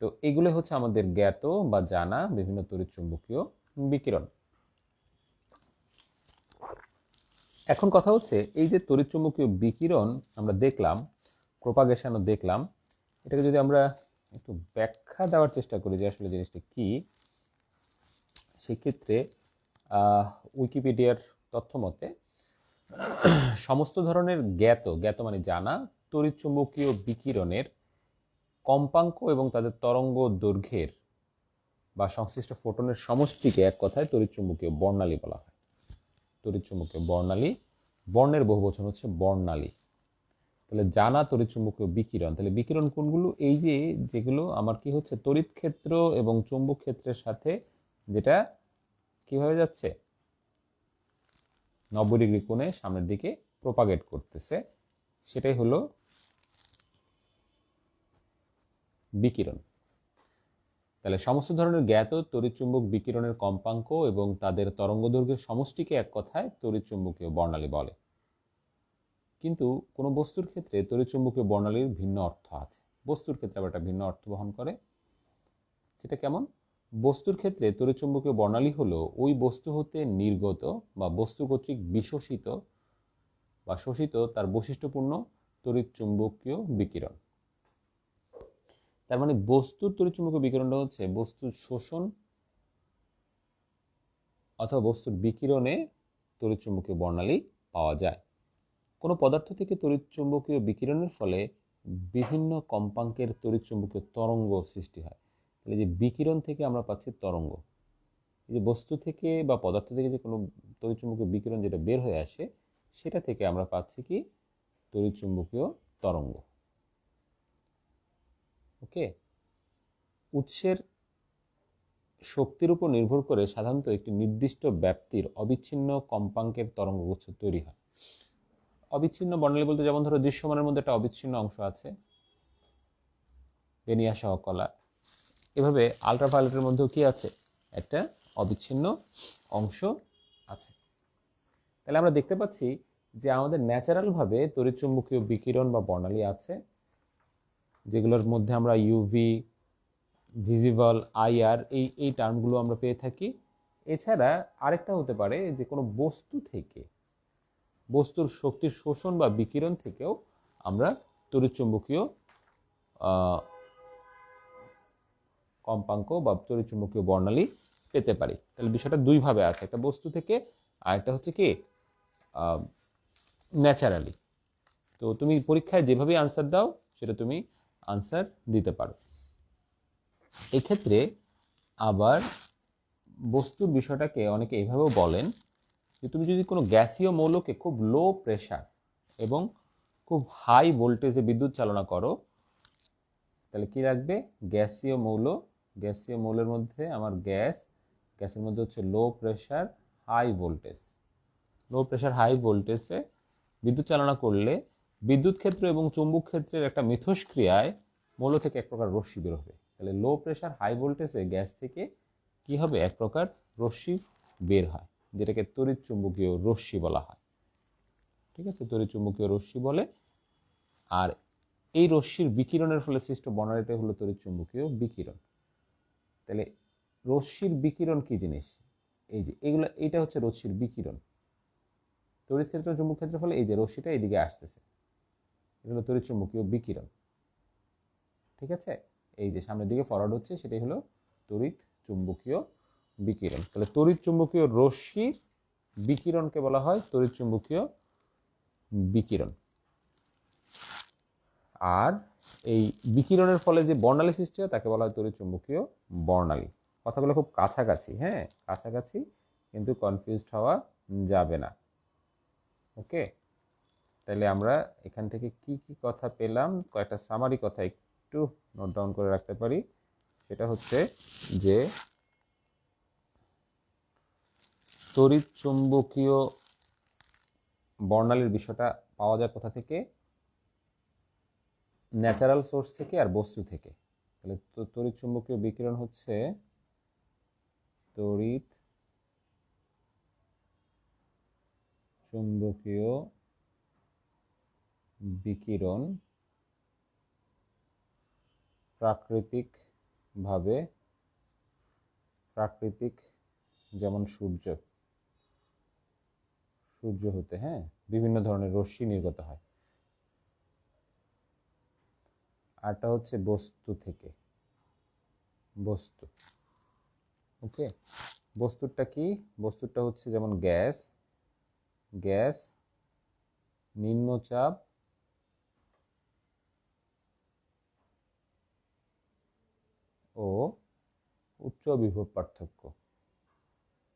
তো এগুলো হচ্ছে আমাদের জ্ঞাত বা জানা বিভিন্ন তড়িৎচুম্বকীয় বিকিরণ। এখন কথা হচ্ছে এই যে তড়িৎচুম্বকীয় বিকিরণ আমরা দেখলাম, প্রোপাগেশনও দেখলাম, এটাকে যদি আমরা একটু ব্যাখ্যা দেওয়ার চেষ্টা করি যে আসলে জিনিসটা কি, সেক্ষেত্রে উইকিপিডিয়ার তথ্য মতে সমস্ত ধরনের জ্ঞাত মানে জানা তড়িৎচুম্বকীয় বিকিরণের কম্পাঙ্ক এবং তাদের তরঙ্গ দৈর্ঘ্যের বা সংশ্লিষ্ট ফোটনের সমষ্টিকে এক কথায় তড়িৎচুম্বকীয় বর্ণালী বলা হয়। তড়িৎচুম্বকীয় বর্ণালী, বর্ণের বহুবচন হচ্ছে বর্ণালী। তাহলে জানা তড়িৎচুম্বকীয় বিকিরণ, তাহলে বিকিরণ কোনগুলো? এই যে যেগুলো আমার কি হচ্ছে তড়িৎ ক্ষেত্র এবং চুম্বক ক্ষেত্রের সাথে যেটা কিভাবে যাচ্ছে 90 ডিগ্রি কোণে সামনের দিকে প্রোপাগেট করতেছে, সেটাই হলো বিকিরণ। তাহলে সমস্ত ধরনের জ্ঞাত তড়িৎচুম্বক বিকিরণের কম্পাঙ্ক এবং তাদের তরঙ্গদৈর্ঘ্যের সমষ্টিকে এক কথায় তড়িৎচুম্বকীয় বর্ণালী বলে। কিন্তু কোনো বস্তুর ক্ষেত্রে তড়িৎচুম্বকীয় বর্ণালীর ভিন্ন অর্থ আছে। বস্তুর ক্ষেত্রে আবার একটা ভিন্ন অর্থ বহন করে। সেটা কেমন? বস্তুর ক্ষেত্রে তড়িৎচুম্বকীয় বর্ণালী হলো ওই বস্তু হতে নির্গত বা বস্তু কর্তৃক বিশোষিত বা শোষিত তার বৈশিষ্ট্যপূর্ণ তড়িৎচুম্বকীয় বিকিরণ। তার মানে বস্তুর তড়িৎচুম্বকীয় বিকিরণটা হচ্ছে বস্তুর শোষণ অথবা বস্তুর বিকিরণে তড়িৎচুম্বকীয় বর্ণালী পাওয়া যায়। কোনো পদার্থ থেকে তড়িৎচুম্বকীয় বিকিরণের ফলে বিভিন্ন কম্পাঙ্কের তড়িৎচুম্বকীয় তরঙ্গ সৃষ্টি হয়। তাহলে যে বিকিরণ থেকে আমরা পাচ্ছি তরঙ্গ, এই যে বস্তু থেকে বা পদার্থ থেকে যে কোনো তড়িৎচুম্বকীয় বিকিরণ যেটা বের হয়ে আসে সেটা থেকে আমরা পাচ্ছি কি তড়িৎচুম্বকীয় তরঙ্গ। ওকে, উৎসের শক্তির উপর নির্ভর করে সাধারণত একটি নির্দিষ্ট ব্যাপ্তির অবিচ্ছিন্ন কম্পাঙ্কের তরঙ্গগুচ্ছ তৈরি হয়। অবিচ্ছিন্ন বর্ণালী বলতে যেমন ধরো দৃশ্যমানের মধ্যে একটা অবিচ্ছিন্ন অংশ আছে, বেনিয়া সহ কলা। এভাবে আলট্রাভায়োলেটের মধ্যেও কি আছে? একটা অবিচ্ছিন্ন অংশ আছে। তাহলে আমরা দেখতে পাচ্ছি যে আমাদের ন্যাচারালভাবে তড়িৎচুম্বকীয় বিকিরণ বা বর্ণালী আছে, যেগুলোর মধ্যে আমরা ইউভি, ভিজিবল, আইআর এই টার্মগুলো আমরা পেয়ে থাকি। এছাড়া আরেকটা হতে পারে যে কোনো বস্তু থেকে, বস্তুর শক্তির শোষণ বা বিকিরণ থেকেও আমরা তড়িৎচুম্বকীয় কম্পাঙ্ক বা তড়িৎচুম্বকীয় বর্ণালী পেতে পারি। তাহলে বিষয়টা দুইভাবে আছে, একটা বস্তু থেকে আর একটা হচ্ছে কি ন্যাচারালি। তো তুমি পরীক্ষায় যেভাবে আনসার দাও সেটা তুমি আনসার দিতে পারো। এক্ষেত্রে আবার বস্তুর বিষয়টাকে অনেকে এইভাবেও বলেন যে তুমি যদি কোনো গ্যাসীয় মৌলকে খুব লো প্রেশার এবং খুব হাই ভোল্টেজে বিদ্যুৎ চালনা করো, তাহলে কি রাখবে? গ্যাসীয় মৌল, গ্যাসীয় মৌলের মধ্যে আমার গ্যাসের মধ্যে হচ্ছে low pressure high voltage. Low pressure high ভোল্টেজে বিদ্যুৎ চালনা করলে বিদ্যুৎ ক্ষেত্র এবং চুম্বক ক্ষেত্রের একটা মিথস্ক্রিয়ায় মৌল থেকে এক প্রকার রশ্মি বের হবে। তাহলে লো প্রেশার হাই ভোল্টেজে গ্যাস থেকে কি হবে? এক প্রকার রশ্মি বের হয়, যেটাকে তড়িৎ চুম্বকীয় রশ্মি বলা হয়। ঠিক আছে, তড়িৎ চুম্বকীয় রশ্মি বলে। আর এই রশ্মির বিকিরণের ফলে সৃষ্ট বর্ণালীটা হলো তড়িৎ চুম্বকীয় বিকিরণ। তাহলে রশ্মির বিকিরণ কি জিনিস? এই যে এগুলো, এইটা হচ্ছে রশ্মির বিকিরণ। তড়িৎ ক্ষেত্র চুম্বক ক্ষেত্রের ফলে এই যে রশ্মিটা এদিকে আসতেছে, এটা হলো তড়িৎ চুম্বকীয় বিকিরণ। ঠিক আছে, এই যে সামনের দিকে ফরওয়ার্ড হচ্ছে সেটাই হলো তড়িৎ চুম্বকীয় বিকিরণ। তাহলে তড়িৎ চুম্বকীয় রশ্মির বিকিরণকে বলা হয় তড়িৎ চুম্বকীয় বিকিরণ। আর এই বিকিরণের ফলে যে বর্ণালী সৃষ্টি হয় তাকে বলা হয় তড়িৎ চুম্বকীয় বর্ণালী। কথাগুলো খুব কাছাকাছি, হ্যাঁ কাছাকাছি, কিন্তু কনফিউজড হওয়া যাবে না। ওকে, তাহলে আমরা এখান থেকে কি কি কথা পেলাম, কয়েকটা সামারি কথা একটু নোট ডাউন করে রাখতে পারি। সেটা হচ্ছে যে তড়িৎ চুম্বকীয় বর্ণালীর বিষয়টা পাওয়া যায় কোথা থেকে? ন্যাচারাল সোর্স থেকে আর বস্তু থেকে। তাহলে তড়িৎ চুম্বকীয় বিকিরণ হচ্ছে তড়িৎ চুম্বকীয় বিকিরণ প্রাকৃতিক যেমন সূর্য হতে, হ্যাঁ বিভিন্ন ধরনের রশ্মি নির্গত হয়। আরটা হচ্ছে বস্তু থেকে, বস্তু। ওকে, বস্তুটা কি? বস্তুটা হচ্ছে যেমন গ্যাস নিম্নচাপ ও উচ্চ বিভব পার্থক্য,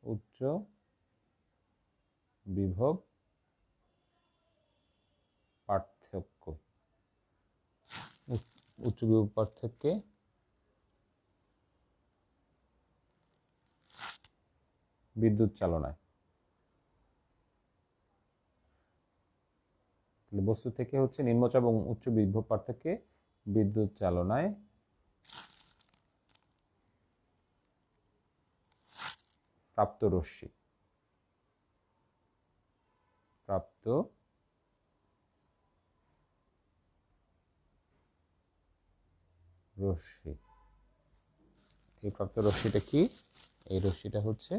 উচ্চ বিভব পার্থক্যে বিদ্যুৎ চালনায়। বস্তু থেকে হচ্ছে নিম্নচাপ এবং উচ্চ বিভব পার্থক্যে বিদ্যুৎ চালনায় প্রাপ্ত রশ্মি, প্রাপ্ত রশ্মি। এই প্রাপ্ত রশ্মিটা কি? এই রশ্মিটা হচ্ছে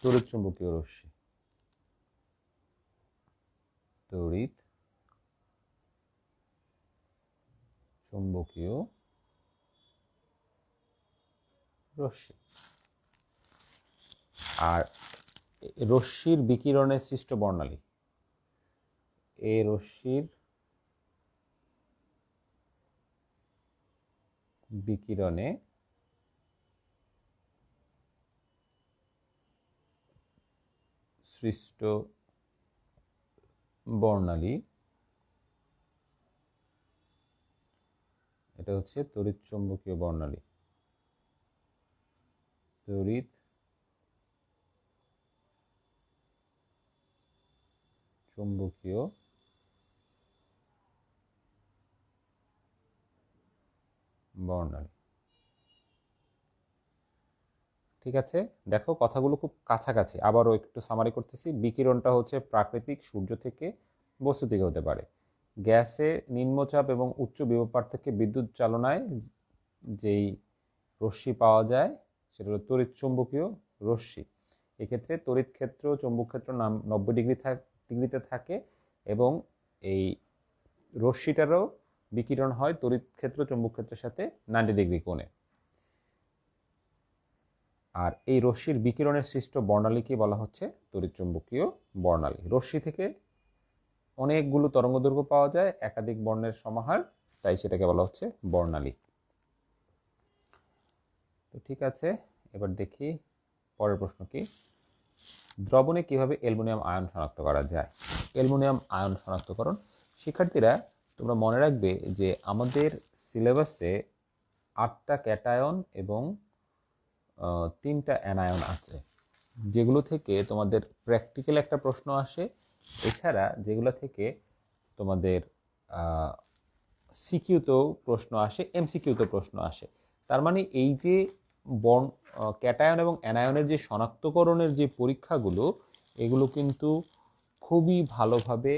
তড়িৎ চুম্বকীয় রশ্মি, তড়িৎ চুম্বকীয় রশ্মি। আর রশ্মির বিকিরণে সৃষ্ট বর্ণালী, এই রশ্মির বিকিরণে সৃষ্ট বর্ণালী, এটা হচ্ছে তড়িৎ চুম্বকীয় বর্ণালী, তড়িৎ চুম্বকীয় বর্ণালী। ঠিক আছে, দেখো কথাগুলো খুব কাছাকাছি। আবারও একটু সামারি করতেছি। বিকিরণটা হচ্ছে প্রাকৃতিক সূর্য থেকে, বস্তু থেকে হতে পারে। গ্যাসে নিম্নচাপ এবং উচ্চ বিভব পার্থক্যে বিদ্যুৎ চালনায় যেই রশ্মি পাওয়া যায় সেটা হলো তড়িৎ চুম্বকীয় রশ্মি। এক্ষেত্রে তড়িৎ ক্ষেত্র, চৌম্বক ক্ষেত্র 90 ডিগ্রিতে থাকে এবং এই রশ্মিটারও বিকিরণ হয় তড়িৎ ক্ষেত্র, চৌম্বক ক্ষেত্রের সাথে 90 ডিগ্রি কোণে। আর এই রশ্মির বিকিরণের সৃষ্ট বর্ণালীকে বলা হচ্ছে তড়িৎ চুম্বকীয় বর্ণালী। রশ্মি থেকে অনেকগুলো তরঙ্গদৈর্ঘ্য পাওয়া যায়, একাধিক বর্ণের সমাহার, তাই সেটাকে বলা হচ্ছে বর্ণালী। তো ঠিক আছে, এবার দেখি পরের প্রশ্ন কি। দ্রবণে কিভাবে অ্যালুমিনিয়াম আয়ন শনাক্ত করা যায়? অ্যালুমিনিয়াম আয়ন শনাক্তকরণ। শিক্ষার্থীরা, তোমরা মনে রাখবে যে আমাদের সিলেবাসে 8টা ক্যাটায়ন এবং 3টা অ্যানায়ন আছে, যেগুলো থেকে তোমাদের প্র্যাকটিক্যাল একটা প্রশ্ন আসে, এছাড়া যেগুলো থেকে তোমাদের সিকিউতেও প্রশ্ন আসে, এমসিকিউতেও প্রশ্ন আসে। তার মানে এই যে ক্যাটায়ন এবং অ্যানায়নের যে শনাক্তকরণের যে পরীক্ষাগুলো, এগুলো কিন্তু খুবই ভালোভাবে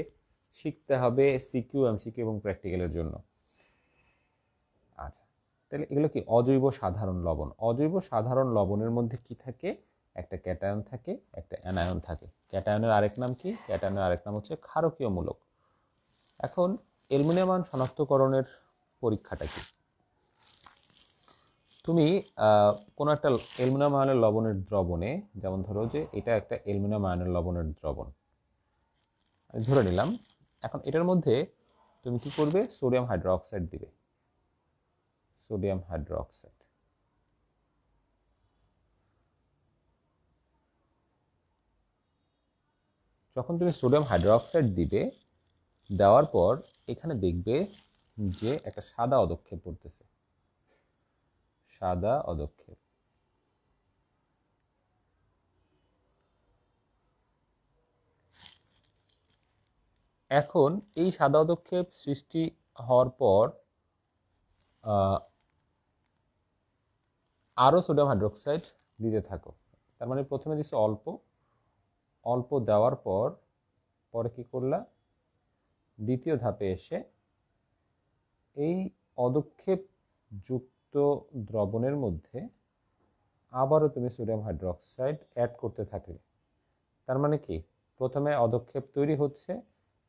শিখতে হবে সিকিউ, এমসিকিউ এবং প্র্যাকটিক্যালের জন্য। আচ্ছা, তাহলে এগুলো কি? অজৈব সাধারণ লবণ। অজৈব সাধারণ লবণের মধ্যে কি থাকে? একটা ক্যাটায়ন থাকে, একটা অ্যানায়ন থাকে। ক্যাটায়নের আরেক নাম কি? ক্যাটায়নের আরেক নাম হচ্ছে ক্ষারকীয় মূলক। এখন অ্যালুমিনিয়াম আয়ন শনাক্তকরণের পরীক্ষাটা কি? তুমি কোনো একটা অ্যালুমিনিয়াম আয়নের লবণের দ্রবণে, যেমন ধরো যে এটা একটা অ্যালুমিনিয়াম আয়নের লবণের দ্রবণ, আমি ধরে নিলাম। এখন এটার মধ্যে তুমি কি করবে? সোডিয়াম হাইড্রোক্সাইড দিবে, সোডিয়াম হাইড্রোক্সাইড। যখন তুমি সোডিয়াম হাইড্রোক্সাইড দিবে, দেওয়ার পর এখানে দেখবে যে একটা সাদা অদক্ষেপ পড়তেছে, সাদা অদক্ষেপ। এখন এই সাদা অদক্ষেপ সৃষ্টি হওয়ার পর আরও সোডিয়াম হাইড্রোক্সাইড দিতে থাকো। তার মানে প্রথমে দিচ্ছে অল্প, অল্প দেওয়ার পর পরে কি করলা? দ্বিতীয় ধাপে এসে এই অদক্ষেপ যুক্ত দ্রবণের মধ্যে আবারও তুমি সোডিয়াম হাইড্রোক্সাইড অ্যাড করতে থাকলে। তার মানে কি? প্রথমে অদক্ষেপ তৈরি হচ্ছে,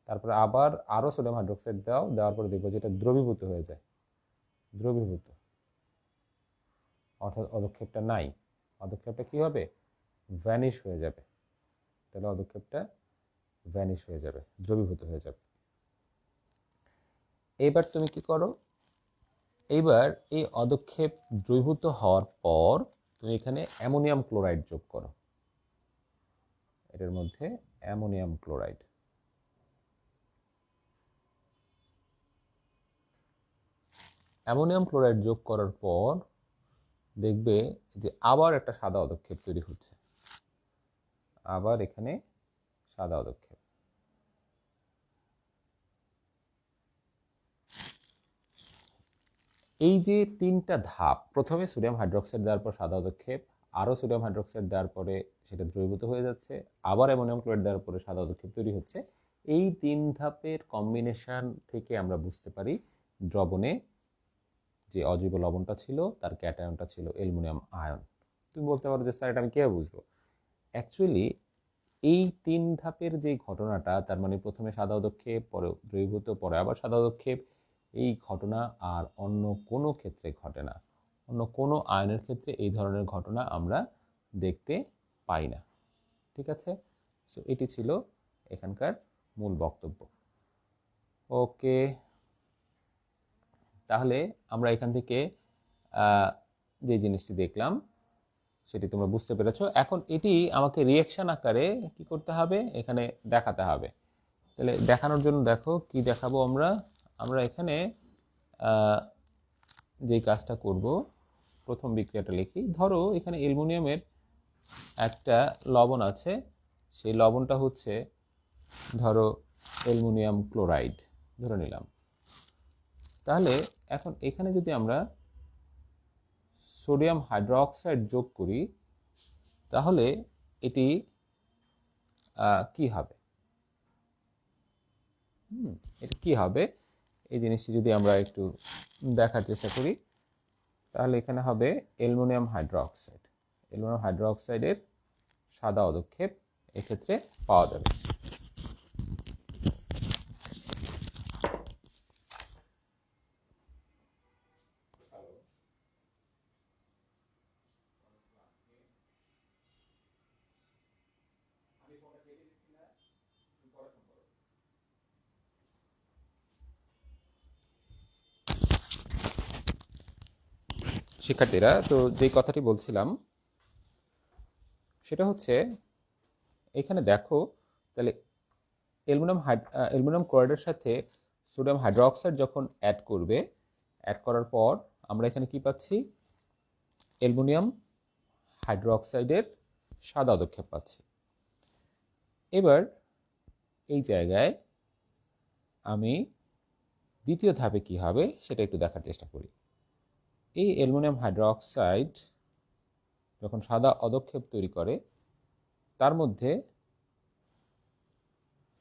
তারপরে আবার আরও সোডিয়াম হাইড্রোক্সাইড দাও, দেওয়ার পরে দেখবো যেটা দ্রবীভূত হয়ে যায়, দ্রবীভূত, অর্থাৎ অদক্ষেপটা নাই। অদক্ষেপটা কি হবে? ভ্যানিশ হয়ে যাবে। তাহলে অদক্ষেপটা ভ্যানিশ হয়ে যাবে, দ্রবীভূত হয়ে যাবে। এইবার তুমি কি করো? এইবার এই অদক্ষেপ দ্রবীভূত হওয়ার পর তুমি এখানে অ্যামোনিয়াম ক্লোরাইড যোগ করো, এটার মধ্যে অ্যামোনিয়াম ক্লোরাইড। অ্যামোনিয়াম ক্লোরাইড যোগ করার পর দেখবে যে আবার একটা সাদা অদক্ষেপ তৈরি হচ্ছে, আবার এখানে সাদা অদক্ষেপ। এই যে 3টা ধাপ, প্রথমে সোডিয়াম হাইড্রোক্সাইড দেওয়ার পর সাদা অদক্ষেপ, আরও সোডিয়াম হাইড্রোক্সাইড দেওয়ার পরে সেটা দ্রবীভূত হয়ে যাচ্ছে, আবার অ্যামোনিয়াম ক্লোরাইড দেওয়ার পরে সাদা পদক্ষেপ তৈরি হচ্ছে। এই 3 ধাপের কম্বিনেশন থেকে আমরা বুঝতে পারি দ্রবণে যে অজৈব লবণটা ছিল তার ক্যাটায়নটা ছিল অ্যালুমিনিয়াম আয়ন। তুমি বলতে পারো যে স্যার এটা আমি কীভাবে বুঝবো? অ্যাকচুয়ালি এই 3 ধাপের যে ঘটনাটা, তার মানে প্রথমে সাদা পদক্ষেপ, পরে দ্রবীভূত, পরে আবার সাদা পদক্ষেপ, এই ঘটনা আর অন্য কোনো ক্ষেত্রে ঘটে না। অন্য কোনো আয়নের ক্ষেত্রে এই ধরনের ঘটনা আমরা দেখতে পাই না। ঠিক আছে? সো এটি ছিল এখানকার মূল বক্তব্য। ওকে, তাহলে আমরা এখান থেকে যে জিনিসটি দেখলাম সেটি তোমরা বুঝতে পেরেছো। এখন এটি আমাকে রিঅ্যাকশন আকারে কি করতে হবে, এখানে দেখাতে হবে। তাহলে দেখানোর জন্য দেখো কি দেখাবো আমরা। আমরা এখানে যেই কাজটা করব, প্রথম বিক্রিয়াটা লিখি। ধরো এখানে অ্যালুমিনিয়ামের একটা লবণ আছে, সেই লবণটা হচ্ছে ধরো অ্যালুমিনিয়াম ক্লোরাইড ধরে নিলাম। তাহলে এখন এখানে যদি আমরা সোডিয়াম হাইড্রোক্সাইড যোগ করি তাহলে এটি কি হবে? এটা কি হবে এই জিনিসটি যদি আমরা একটু দেখার চেষ্টা করি, তাহলে এখানে হবে অ্যালুমিনিয়াম হাইড্রোক্সাইড। অ্যালুমিনিয়াম হাইড্রোক্সাইডের সাদা পদক্ষেপ এক্ষেত্রে পাওয়া যাবে। শিক্ষার্থীরা, তো যেই কথাটি বলছিলাম সেটা হচ্ছে এখানে দেখো, তাহলে অ্যালুমিনিয়াম ক্লোরাইডের সাথে সোডিয়াম হাইড্রোক্সাইড যখন অ্যাড করবে, অ্যাড করার পর আমরা এখানে কি পাচ্ছি? অ্যালুমিনিয়াম হাইড্রোক্সাইডের সাদা পদক্ষেপ পাচ্ছি। এবার এই জায়গায় আমি দ্বিতীয় ধাপে কি হবে সেটা একটু দেখার চেষ্টা করি। এই অ্যালুমিনিয়াম হাইড্রোক্সাইড যখন সাদা পদক্ষেপ তৈরি করে, তার মধ্যে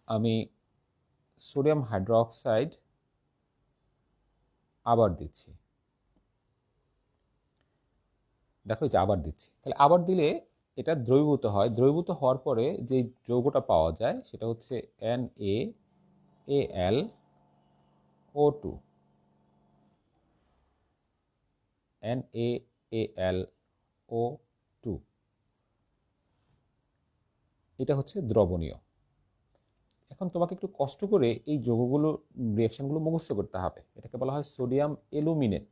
আমি সোডিয়াম হাইড্রোক্সাইড আবার দিচ্ছি। দেখো যে আবার দিচ্ছি, তাহলে আবার দিলে এটা দ্রবীভূত হয়। দ্রবীভূত হওয়ার পরে যে যৌগটা পাওয়া যায় সেটা হচ্ছে NaAlO2। NaAlO2 এটা হচ্ছে দ্রবণীয়। এখন তোমাকে একটু কষ্ট করে এই যৌগগুলো রিঅ্যাকশনগুলো মুখস্থ করতে হবে। এটাকে বলা হয় সোডিয়াম অ্যালুমিনেট।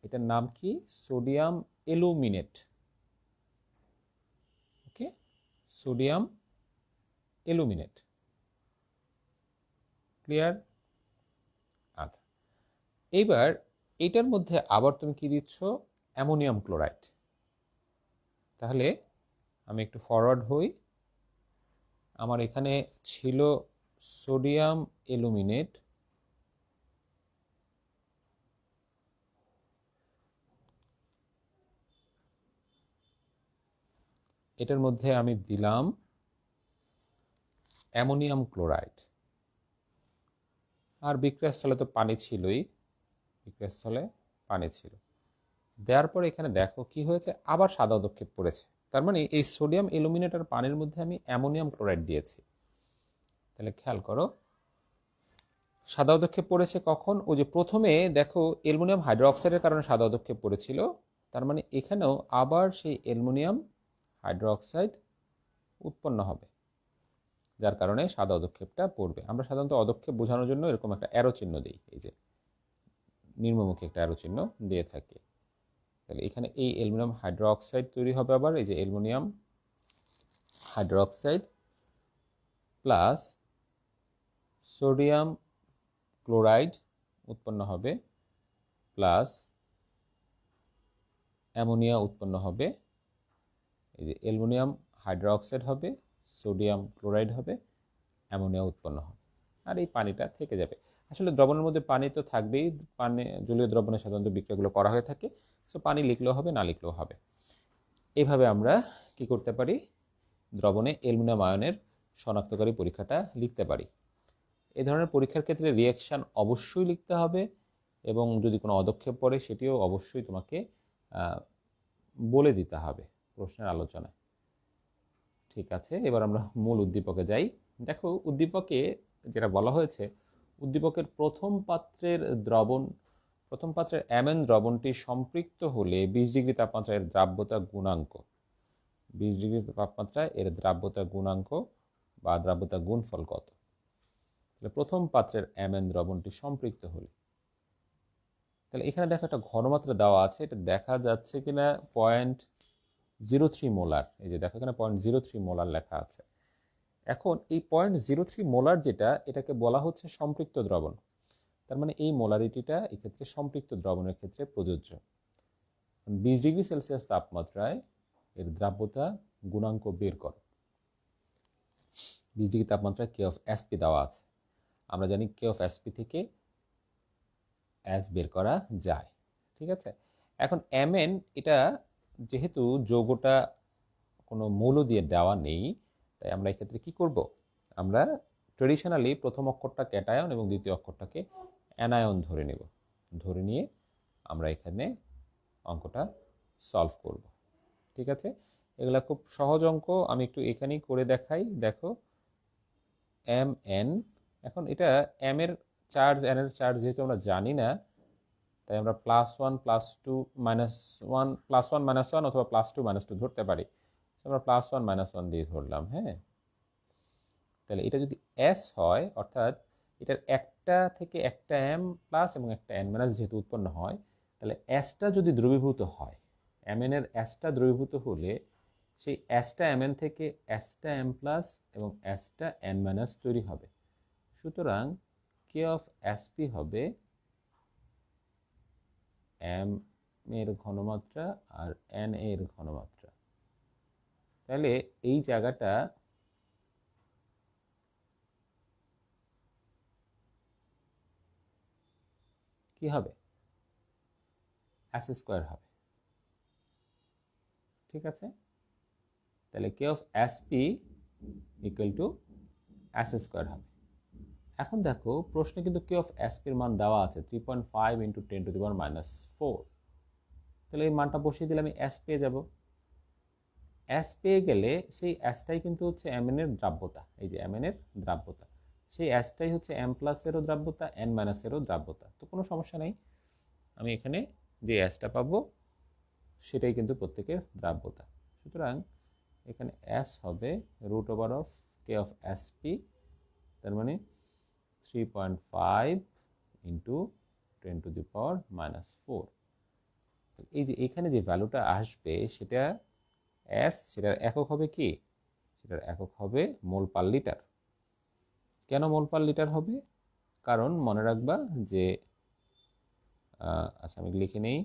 এটার নাম কি? Sodium aluminate. Okay, sodium aluminate. Clear? আচ্ছা, এইবার এটার মধ্যে আবার তুমি কি দিচ্ছ? Ammonium chloride. তাহলে আমি একটু ফরওয়ার্ড হই। আমার এখানে ছিল সোডিয়াম অ্যালুমিনেট, এটার মধ্যে আমি দিলাম অ্যামোনিয়াম ক্লোরাইড। আর বিক্রিয়াস্থলে তো পানি ছিলই, বিক্রিয়াস্থলে পানি ছিল। দেওয়ার পর এখানে দেখো কি হয়েছে, আবার সাদা পদক্ষেপ পড়েছে। তার মানে এই সোডিয়াম অ্যালুমিনেট আর পানির মধ্যে আমি অ্যামোনিয়াম ক্লোরাইড দিয়েছি। তাহলে খেয়াল করো, সাদা পদক্ষেপ পড়েছে কখন? ওই যে প্রথমে দেখো অ্যালুমিনিয়াম হাইড্রোক্সাইডের কারণে সাদা পদক্ষেপ পড়েছিল, তার মানে এখানেও আবার সেই অ্যালুমিনিয়াম হাইড্রোক্সাইড উৎপন্ন হবে, যার কারণে সাদা পদক্ষেপটা পড়বে। আমরা সাধারণত পদক্ষেপ বোঝানোর জন্য এরকম একটা অ্যারো চিহ্ন দিই, এই যে নিম্নমুখী একটা অ্যারো চিহ্ন দিয়ে থাকি। তাহলে এখানে এই অ্যালুমিনিয়াম হাইড্রোক্সাইড তৈরি হবে, আবার এই যে aluminium hydroxide plus sodium chloride উৎপন্ন হবে, প্লাস অ্যামোনিয়া উৎপন্ন হবে। এই যে অ্যালুমিনিয়াম হাইড্রোক্সাইড হবে, সোডিয়াম ক্লোরাইড হবে, অ্যামোনিয়া উৎপন্ন হবে, আর এই পানিটা থেকে যাবে। আসলে দ্রবণের মধ্যে পানি তো থাকবেই, পানি জলীয় দ্রবণে সাধারণত বিক্রিয়াগুলো করা হয়ে থাকে। সো পানি লিখলেও হবে, না লিখলেও হবে। এভাবে আমরা কি করতে পারি, দ্রবণে অ্যালুমিনিয়াম আয়নের শনাক্তকারী পরীক্ষাটা লিখতে পারি। এই ধরনের পরীক্ষার ক্ষেত্রে রিঅ্যাকশান অবশ্যই লিখতে হবে এবং যদি কোনো অদক্ষেপ পড়ে সেটিও অবশ্যই তোমাকে বলে দিতে হবে প্রশ্নের আলোচনায়। ঠিক আছে, এবার আমরা মূল উদ্দীপকে যাই। দেখো উদ্দীপকে যেটা বলা হয়েছে, উদ্দীপকের প্রথম পাত্রের অ্যামেন দ্রবণটি সম্পৃক্ত হলে 20 ডিগ্রি তাপমাত্রায় এর দ্রাব্যতা গুণাঙ্ক 20 ডিগ্রি তাপমাত্রায় এর দ্রাব্যতা গুণাঙ্ক বা দ্রাব্যতা গুণফল কত? তাহলে প্রথম পাত্রের অ্যামেন দ্রবণটি সম্পৃক্ত হলে, তাহলে এখানে দেখো একটা ঘনমাত্রা দেওয়া আছে, এটা দেখা যাচ্ছে কিনা 0.03 মোলার। এই যে দেখো এখানে 0.03 মোলার লেখা আছে। এখন এই 0.03 মোলার যেটা, এটাকে বলা হচ্ছে সম্পৃক্ত দ্রবণ। তার মানে এই মোলারিটিটা এক্ষেত্রে সম্পৃক্ত দ্রবণের ক্ষেত্রে প্রযোজ্য। 20 ডিগ্রি সেলসিয়াস তাপমাত্রায় এর দ্রাব্যতা গুণাঙ্ক বের করো। 20 ডিগ্রি তাপমাত্রায় কে অফ এসপি দেওয়া আছে, আমরা জানি কে অফ এসপি থেকে এস বের করা যায়। ঠিক আছে, এখন এমএন এটা যেহেতু যৌগটা কোনো মৌল দিয়ে দেওয়া নেই, তাই আমরা এক্ষেত্রে কি করব, আমরা ট্রেডিশনালি প্রথম অক্ষরটা ক্যাটায়ন এবং দ্বিতীয় অক্ষরটাকে অ্যানায়ন ধরে নেব। ধরে নিয়ে আমরা এখানে অঙ্কটা সলভ করব। ঠিক আছে, এগুলা খুব সহজ অঙ্ক, আমি একটু এখানেই করে দেখাই। দেখো এম এন, এখন এটা এম এর চার্জ এন এর চার্জ যেহেতু আমরা জানি না, তাই আমরা +1 +2 -1 +1 -1 অথবা +2 -2 ধরতে পারি। আমরা +1 -1 দিয়ে ধরলাম। হ্যাঁ, তাহলে এটা যদি এস হয়, অর্থাৎ এটার একটা থেকে একটা এম প্লাস এবং একটা এন মাইনাস যেহেতু উৎপন্ন হয়, তাহলে এসটা যদি দ্রবীভূত হয়, এম এন এর এসটা দ্রবীভূত হলে সেই এসটা এম এন থেকে এসটা এম প্লাস এবং এসটা এন মাইনাস তৈরি হবে। সুতরাং কে অফ এসপি হবে এম এর ঘনমাত্রা আর এন এর ঘনমাত্রা। তাহলে এই জায়গাটা কি হবে, এস স্কোয়ার হবে। ঠিক আছে, তাহলে K of SP equal to S square হবে। এখন দেখো প্রশ্নে কিন্তু কে অফ এসপির মান দেওয়া আছে 3.5 × 10⁻⁻⁴। তাহলে এই মানটা বসিয়ে দিলে আমি এস পেয়ে যাব। এস পেয়ে গেলে সেই এসটাই কিন্তু হচ্ছে এম এন এর দ্রাব্যতা। এই যে এম এন এর দ্রাব্যতা, সেই এসটাই হচ্ছে এম প্লাসেরও দ্রাব্যতা, এন মাইনাসেরও দ্রাব্যতা। তো কোনো সমস্যা নেই, আমি এখানে যে এসটা পাবো সেটাই কিন্তু প্রত্যেকের দ্রাব্যতা। সুতরাং এখানে এস হবে √ওভার কে অফ এসপি, তার মানে 3.5 × 10⁻⁻⁴। এই যে এখানে যে ভ্যালুটা আসবে সেটা এস, সেটার একক হবে কি, সেটার একক হবে মোল পার লিটার। কেন মোল পার লিটার হবে, কারণ মনে রাখবা যে আচ্ছা আমি লিখে নেই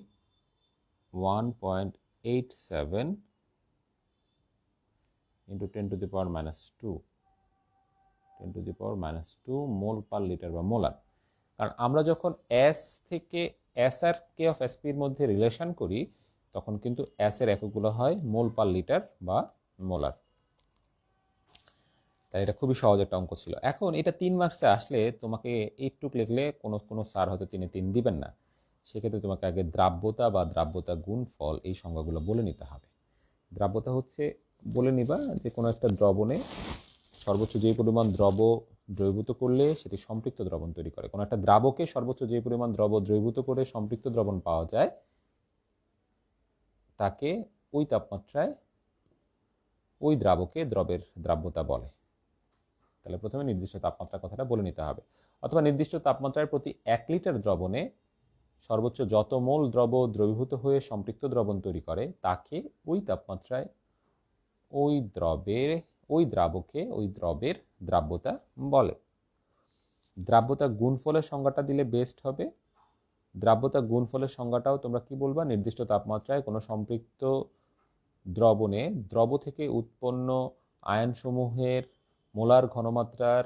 1.87 × 10⁻², 10⁻² মোল পার লিটার বা মোলার। কারণ আমরা যখন এস থেকে এস আর কে অফ এসপির মধ্যে রিলেশন করি, তখন কিন্তু এস এর এককগুলো হয় মোল পার লিটার বা মোলার। তাই এটা খুবই সহজ একটা অঙ্ক ছিল। এখন এটা 3 মার্কসে আসলে তোমাকে এইটুক লিখলে কোনো স্যার হয়তো 3 দিবেন না। সেক্ষেত্রে তোমাকে আগে দ্রাব্যতা বা দ্রাব্যতা গুণফল এই সংজ্ঞাগুলো বলে নিতে হবে। দ্রাব্যতা হচ্ছে, বলে নিবা যে কোনো একটা দ্রবণে সর্বোচ্চ যে পরিমাণ দ্রব দ্রবীভূত করলে সেটি সম্পৃক্ত দ্রবণ তৈরি করে। কোনো একটা দ্রাবকে সর্বোচ্চ যে পরিমাণ দ্রব দ্রবীভূত করে সম্পৃক্ত দ্রবণ পাওয়া যায়, তাকে ওই তাপমাত্রায় ওই দ্রাবকে দ্রবের দ্রাব্যতা বলে। তাহলে প্রথমে নির্দিষ্ট তাপমাত্রার কথাটা বলে নিতে হবে। অথবা নির্দিষ্ট তাপমাত্রায় প্রতি 1 লিটার দ্রবণে সর্বোচ্চ যত মোল দ্রব দ্রবীভূত হয়ে সম্পৃক্ত দ্রবণ তৈরি করে, তাকে ওই তাপমাত্রায় ওই দ্রাবকে ওই দ্রবের দ্রাব্যতা বলে। দ্রাব্যতা গুণফলের সংজ্ঞাটা দিলে বেস্ট হবে। দ্রাব্যতা গুণফলের সংজ্ঞাটাও তোমরা কি বলবা, নির্দিষ্ট তাপমাত্রায় কোনো সম্পৃক্ত দ্রবণে দ্রব থেকে উৎপন্ন আয়নসমূহের মোলার ঘনমাত্রার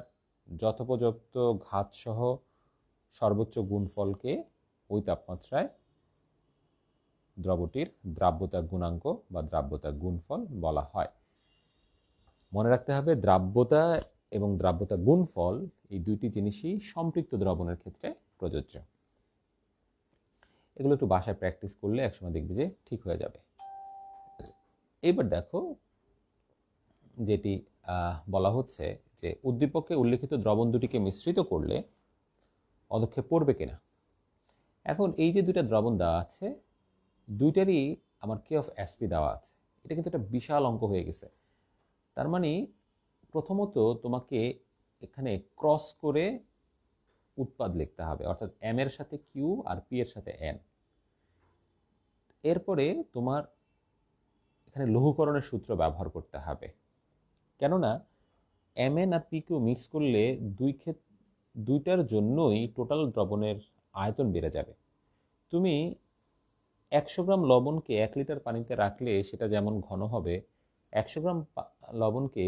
যথোপযুক্ত ঘাতসহ সর্বোচ্চ গুণফলকে ওই তাপমাত্রায় দ্রবটির দ্রাব্যতা গুণাঙ্ক বা দ্রাব্যতা গুণফল বলা হয়। মনে রাখতে হবে দ্রাব্যতা এবং দ্রাব্যতা গুণফল এই দুইটি জিনিসই সম্পৃক্ত দ্রবণের ক্ষেত্রে প্রযোজ্য। এগুলো একটু বাসায় প্র্যাকটিস করলে একসময় দেখবে যে ঠিক হয়ে যাবে। এবার দেখো যেটি বলা হচ্ছে যে উদ্দীপকে উল্লেখিত দ্রবণ দুটিকে মিশ্রিত করলে পদক্ষেপ পড়বে কিনা। এখন এই যে দুইটা দ্রবণ দেওয়া আছে, দুইটারই আমার কে অফ এসপি দেওয়া আছে। এটা কিন্তু একটা বিশাল অঙ্ক হয়ে গেছে। তার মানে প্রথমত তোমাকে এখানে ক্রস করে উৎপাদ লিখতে হবে, অর্থাৎ এম এর সাথে কিউ আর পি এর সাথে এন। এরপরে তোমার এখানে লঘুকরণের সূত্র ব্যবহার করতে হবে, কেননা এম এন আর পি কিউ মিক্স করলে দুইটার জন্যই টোটাল দ্রবণের আয়তন বেড়ে যাবে। তুমি 100 গ্রাম লবণকে 1 লিটার পানিতে রাখলে সেটা যেমন ঘন হবে, 100 গ্রাম লবণকে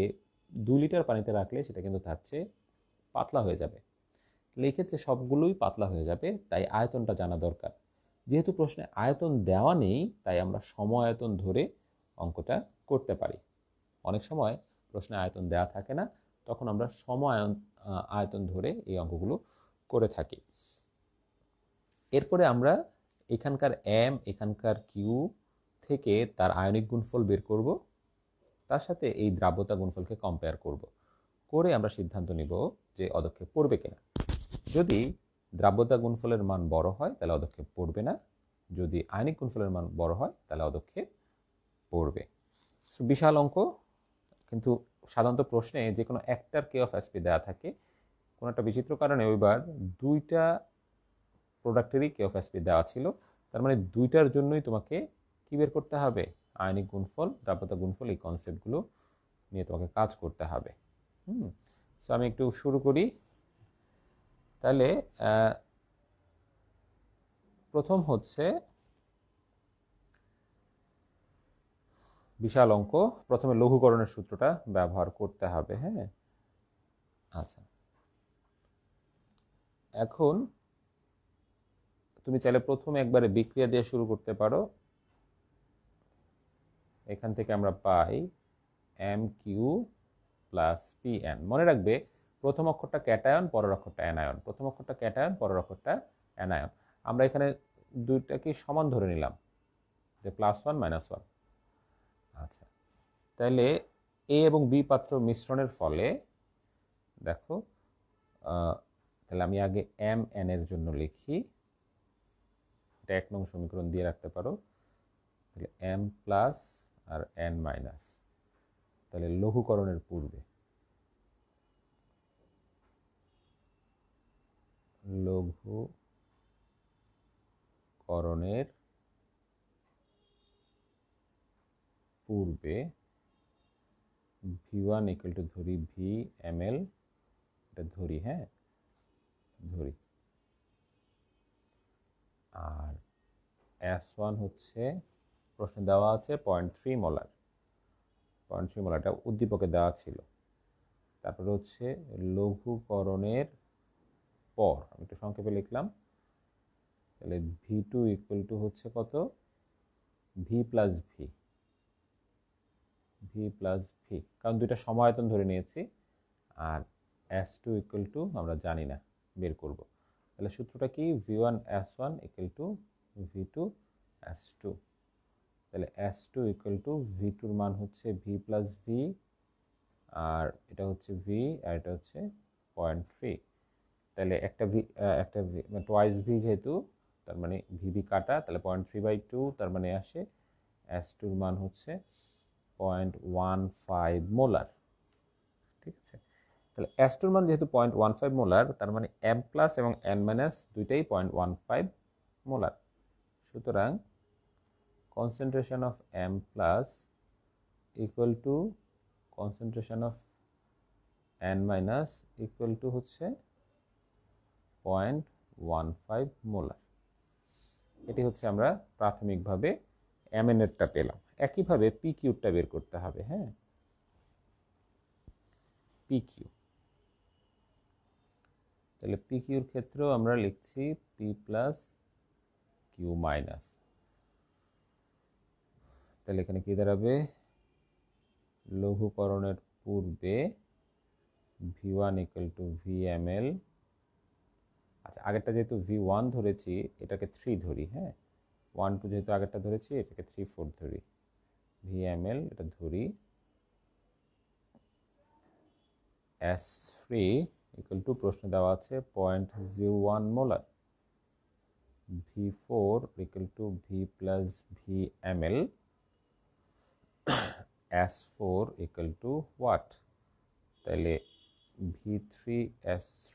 2 লিটার পানিতে রাখলে সেটা কিন্তু তার চেয়ে পাতলা হয়ে যাবে। এই ক্ষেত্রে সবগুলোই পাতলা হয়ে যাবে, তাই আয়তনটা জানা দরকার। যেহেতু প্রশ্নে আয়তন দেওয়া নেই, তাই আমরা সমআয়তন ধরে অঙ্কটা করতে পারি। অনেক সময় প্রশ্নে আয়তন দেওয়া থাকে না, তখন আমরা আয়তন ধরে এই অঙ্কগুলো করে থাকি। এরপরে আমরা এখানকার এম এখানকার কিউ থেকে তার আয়নিক গুণফল বের করব, তার সাথে এই দ্রাব্যতা গুণফলকে কম্পেয়ার করব, করে আমরা সিদ্ধান্ত নিব যে অদক্ষেপ পড়বে কিনা। যদি দ্রাব্যতা গুণফলের মান বড় হয় তাহলে অদক্ষেপ পড়বে না, যদি আয়নিক গুণফলের মান বড় হয় তাহলে অদক্ষেপ পড়বে। বিশাল অঙ্ক, কিন্তু সাধারণত প্রশ্নে যে কোনো একটার কে অফ এসপি দেওয়া থাকে। কোনো একটা বিচিত্র কারণে ওইবার দুইটা প্রোডাক্টেরই কে অফ এসপি দেওয়া ছিল, তার মানে দুইটার জন্যই তোমাকে কি বের করতে হবে, আয়নিক গুণফল, দ্রাব্যতা গুণফল, এই কনসেপ্টগুলো নিয়ে তোমাকে কাজ করতে হবে। সো আমি একটু শুরু করি। তাহলে প্রথম হচ্ছে বিশাল অঙ্ক, প্রথমে লঘুকরণের সূত্রটা ব্যবহার করতে হবে। হ্যাঁ, আচ্ছা, এখন তুমি চাইলে প্রথমে একবারে বিক্রিয়া দিয়ে শুরু করতে পারো। এখান থেকে আমরা পাই M Q plus P N. মনে রাখবে প্রথম অক্ষরটা ক্যাটায়ন, পরের অক্ষরটা অ্যানায়ন। প্রথম অক্ষরটা ক্যাটায়ন, পরের অক্ষরটা অ্যানায়ন। আমরা এখানে দুইটাকে সমান ধরে নিলাম, যে +1 -1। আচ্ছা, তাহলে এ এবং বি পাত্র মিশ্রণের ফলে দেখো, তাহলে আমি আগে এম এন এর জন্য লিখি, এটা 1 নং সমীকরণ দিয়ে রাখতে পারো। তাহলে এম প্লাস আর এন মাইনাস, তাহলে লঘুকরণের পূর্বে লঘুকরণের পূর্বে V1 ইকুয়াল টু ধরি ভি এম এল, এটা ধরি, হ্যাঁ ধরি, আর S1 হচ্ছে প্রশ্নে দেওয়া আছে 0.3 মোলার, 0.3 মোলার, এটা উদ্দীপকে দেওয়া ছিল। তারপরে হচ্ছে লঘুকরণের পর, আমি একটু সংক্ষেপে লিখলাম, তাহলে V2 ইকুয়াল টু হচ্ছে কত, ভি প্লাস ভি, কারণ দুইটা সমায়তন ধরে নিয়েছি। আর S2 ইকুয়াল টু আমরা জানি না, বের করব। তাহলে সূত্রটা কি, V1 S1 equal to V2 S2। তাহলে S2 ইকুয়াল টু V2 এর মান হচ্ছে V প্লাস ভি, আর এটা হচ্ছে V, আর এটা হচ্ছে 0.3। তাহলে একটা ভি মানে টোয়াইস ভি যেহেতু, তার মানে ভিবি কাটা, তাহলে 0.3/2, তার মানে আসে S2 এর মান হচ্ছে 0.15 মোলার। ঠিক আছে, তাহলে S2 এর মান যেহেতু 0.15 মোলার, তার মানে M প্লাস এবং N মাইনাস দুইটাই 0.15 মোলার। সুতরাং concentration of M plus equal to concentration of N minus equal to হচ্ছে 0.15 মোলার। এটি হচ্ছে আমরা প্রাথমিকভাবে MN এরটা পেলাম। একইভাবে PQ-টা বের করতে হবে। হ্যাঁ, PQ, তাহলে PQ-র ক্ষেত্রেও আমরা লিখছি P প্লাস কিউ মাইনাস। তাহলে এখানে কি দাঁড়াবে, লঘুকরণের পূর্বে v1 ইকুয়াল টু vml, আচ্ছা আগেরটা যেহেতু v1 ধরেছি এটাকে 3 ধরি, হ্যাঁ 1 2 যেহেতু আগেরটা ধরেছি এটাকে 3 4 ধরি, vml এটা ধরি, s3 ইকুয়াল টু প্রশ্নে দেওয়া আছে 0.01 molar, v4 equal to v plus vml, s4 equal to what, তাহলে v3s3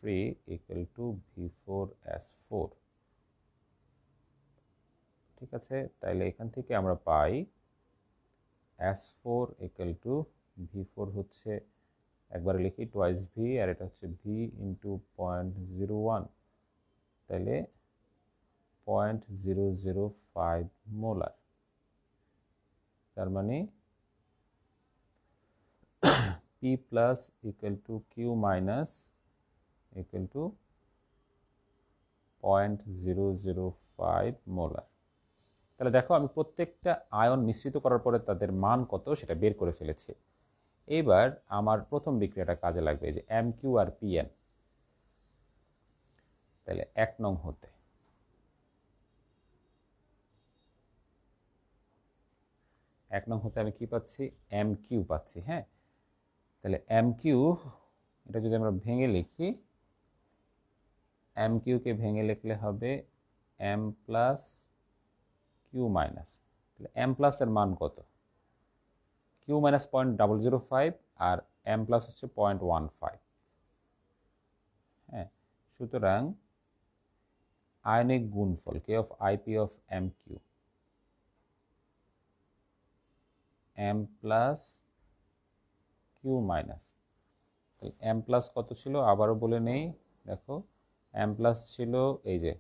ইকুয়াল টু v4s4, ঠিক আছে। তাইলে এখান থেকে আমরা পাই s4 ইকুয়াল টু v4 হচ্ছে একবারে লিখি টোয়াইস v, আর এটা হচ্ছে v ইন্টু 0.01, তাহলে 0.005 মোলার, তার মানে p plus equal to q minus equal to 0.005 molar. তাহলে দেখো আমি প্রত্যেকটা আয়ন মিশ্রিত করার পরে তাদের মান কত সেটা বের করে ফেলেছি। এবার আমার প্রথম বিক্রিয়াটা কাজে লাগবে, যে mq আর pn। তাহলে 1 নং হতে আমি কি পাচ্ছি, mq পাচ্ছি, হ্যাঁ। তাহলে mq এটা যদি আমরা ভেঙে লিখি, mq কে ভেঙে লিখলে হবে m প্লাস q মাইনাস, তাহলে m প্লাস এর মান কত, q মাইনাস 0.005 আর m প্লাস হচ্ছে 0.15, হ্যাঁ। সুতরাং আয়নিক গুণফল k of ip of mq m plus q minus, তাহলে m প্লাস কত ছিল আবারও বলে নেই, দেখো m প্লাস ছিল এই যে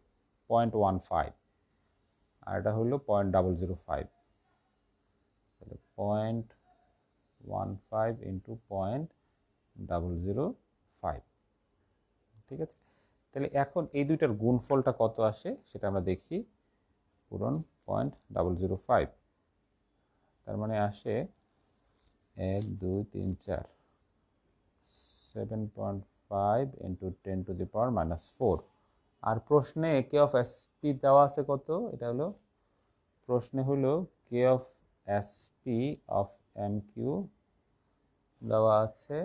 0.15 আর এটা হলো 0.005, তাহলে 0.15 ইন্টু 0.005, ঠিক আছে। তাহলে এখন এই দুইটার গুণফলটা কত আসে সেটা আমরা দেখি, পূরণ 0.005, তার মানে আসে 1 2 3 4 7.5 ইন্টু 10⁻⁻4। আর প্রশ্নে কে অফ এসপি দেওয়া আছে কত, এটা হলো প্রশ্নে হলো K of SP of M Q দেওয়া আছে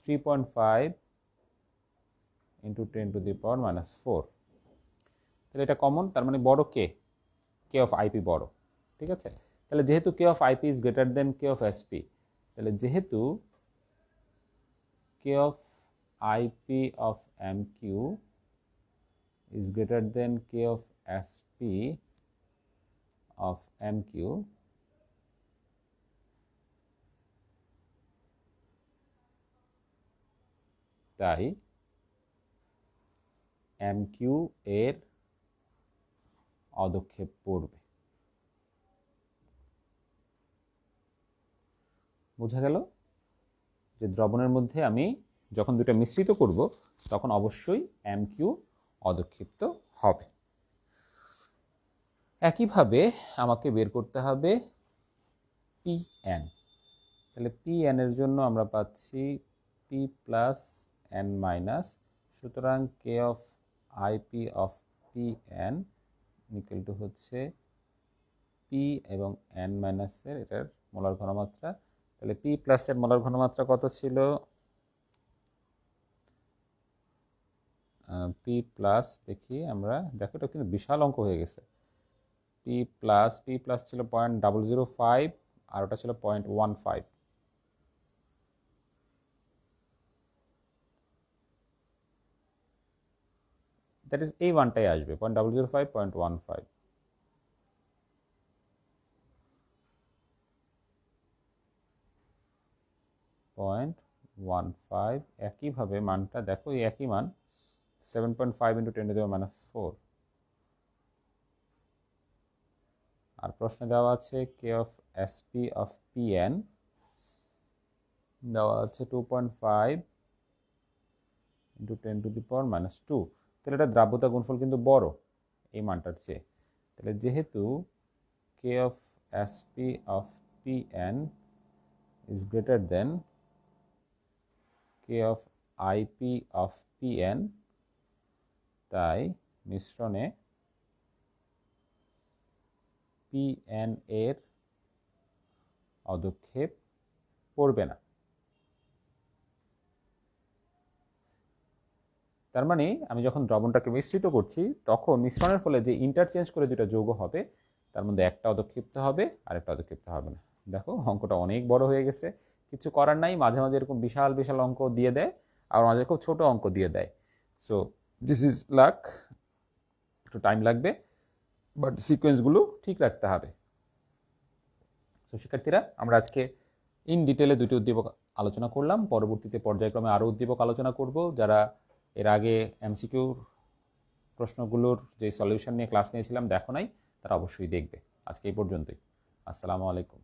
3.5 ইন্টু 10⁻⁻4। তাহলে এটা কমন, তার মানে বড় কে অফ আইপি বড়, ঠিক আছে। তাহলে যেহেতু K of IP is greater than K of SP, তাহলে যেহেতু K of IP of M Q is greater than k of sp of mq, তাই mq এর অদক্ষেপ পড়বে। বোঝা গেল যে দ্রবণের মধ্যে আমি যখন দুটো মিশ্রিত করব তখন অবশ্যই mq অদক্ষিপ্ত হবে। একইভাবে আমাকে বের করতে হবে pn। তাহলে pn এর জন্য আমরা পাচ্ছি p প্লাস n মাইনাস, সুতরাং k of ip of pn equal to হচ্ছে p এবং n মাইনাসের এটার মোলার ঘনমাত্রা। তাহলে p প্লাসের মোলার ঘনমাত্রা কত ছিল, p প্লাস দেখি আমরা, দেখো এটা কিন্তু বিশাল অঙ্ক হয়ে গেছে। p প্লাস ছিল 0.005 আর ওটা ছিল 0.15, দ্যাট ইজ এই ওয়ানটাই আসবে 0.005 0.15। একইভাবে মানটা দেখো, এই একই মান 7.5 ইন্টু 10⁻⁻4। আর প্রশ্নে দেওয়া আছে কে অফ এসপি অফ পিএন দেওয়া আছে 2.5 ইন্টু 10⁻²। তাহলে এটা দ্রাব্যতা গুণফল কিন্তু বড় এই মানটার চেয়ে। তাহলে যেহেতু K of SP of Pn is greater than K of IP of Pn, তাই মিশ্রণে Pn এর অদক্ষেপ পড়বে না। তার মানে আমি যখন দ্রবণটাকে মিশ্রিত করছি তখন মিশ্রণের ফলে যে ইন্টারচেঞ্জ করে দুটো যৌগ হবে তার মধ্যে একটা অদক্ষিপ্ত হবে আর একটা অদক্ষিপ্ত হবে না। দেখো অঙ্কটা অনেক বড় হয়ে গেছে, কিছু করার নাই, মাঝে মাঝে এরকম বিশাল বিশাল অঙ্ক দিয়ে দেয় আর মাঝে খুব ছোট অঙ্ক দিয়ে দেয়। সো দিস ইজ লাক, একটু টাইম লাগবে, বাট সিকোয়েন্সগুলো ঠিক রাখতে হবে। তো শিক্ষার্থীরা, আমরা আজকে ইন ডিটেলে দুটি উদ্দীপক আলোচনা করলাম, পরবর্তীতে পর্যায়ক্রমে আরও উদ্দীপক আলোচনা করব। যারা এর আগে এমসিকিউ প্রশ্নগুলোর যে সলিউশন নিয়ে ক্লাস নিয়েছিলাম দেখো নাই, তারা অবশ্যই দেখবে। আজকে এই পর্যন্তই। আসসালামু আলাইকুম।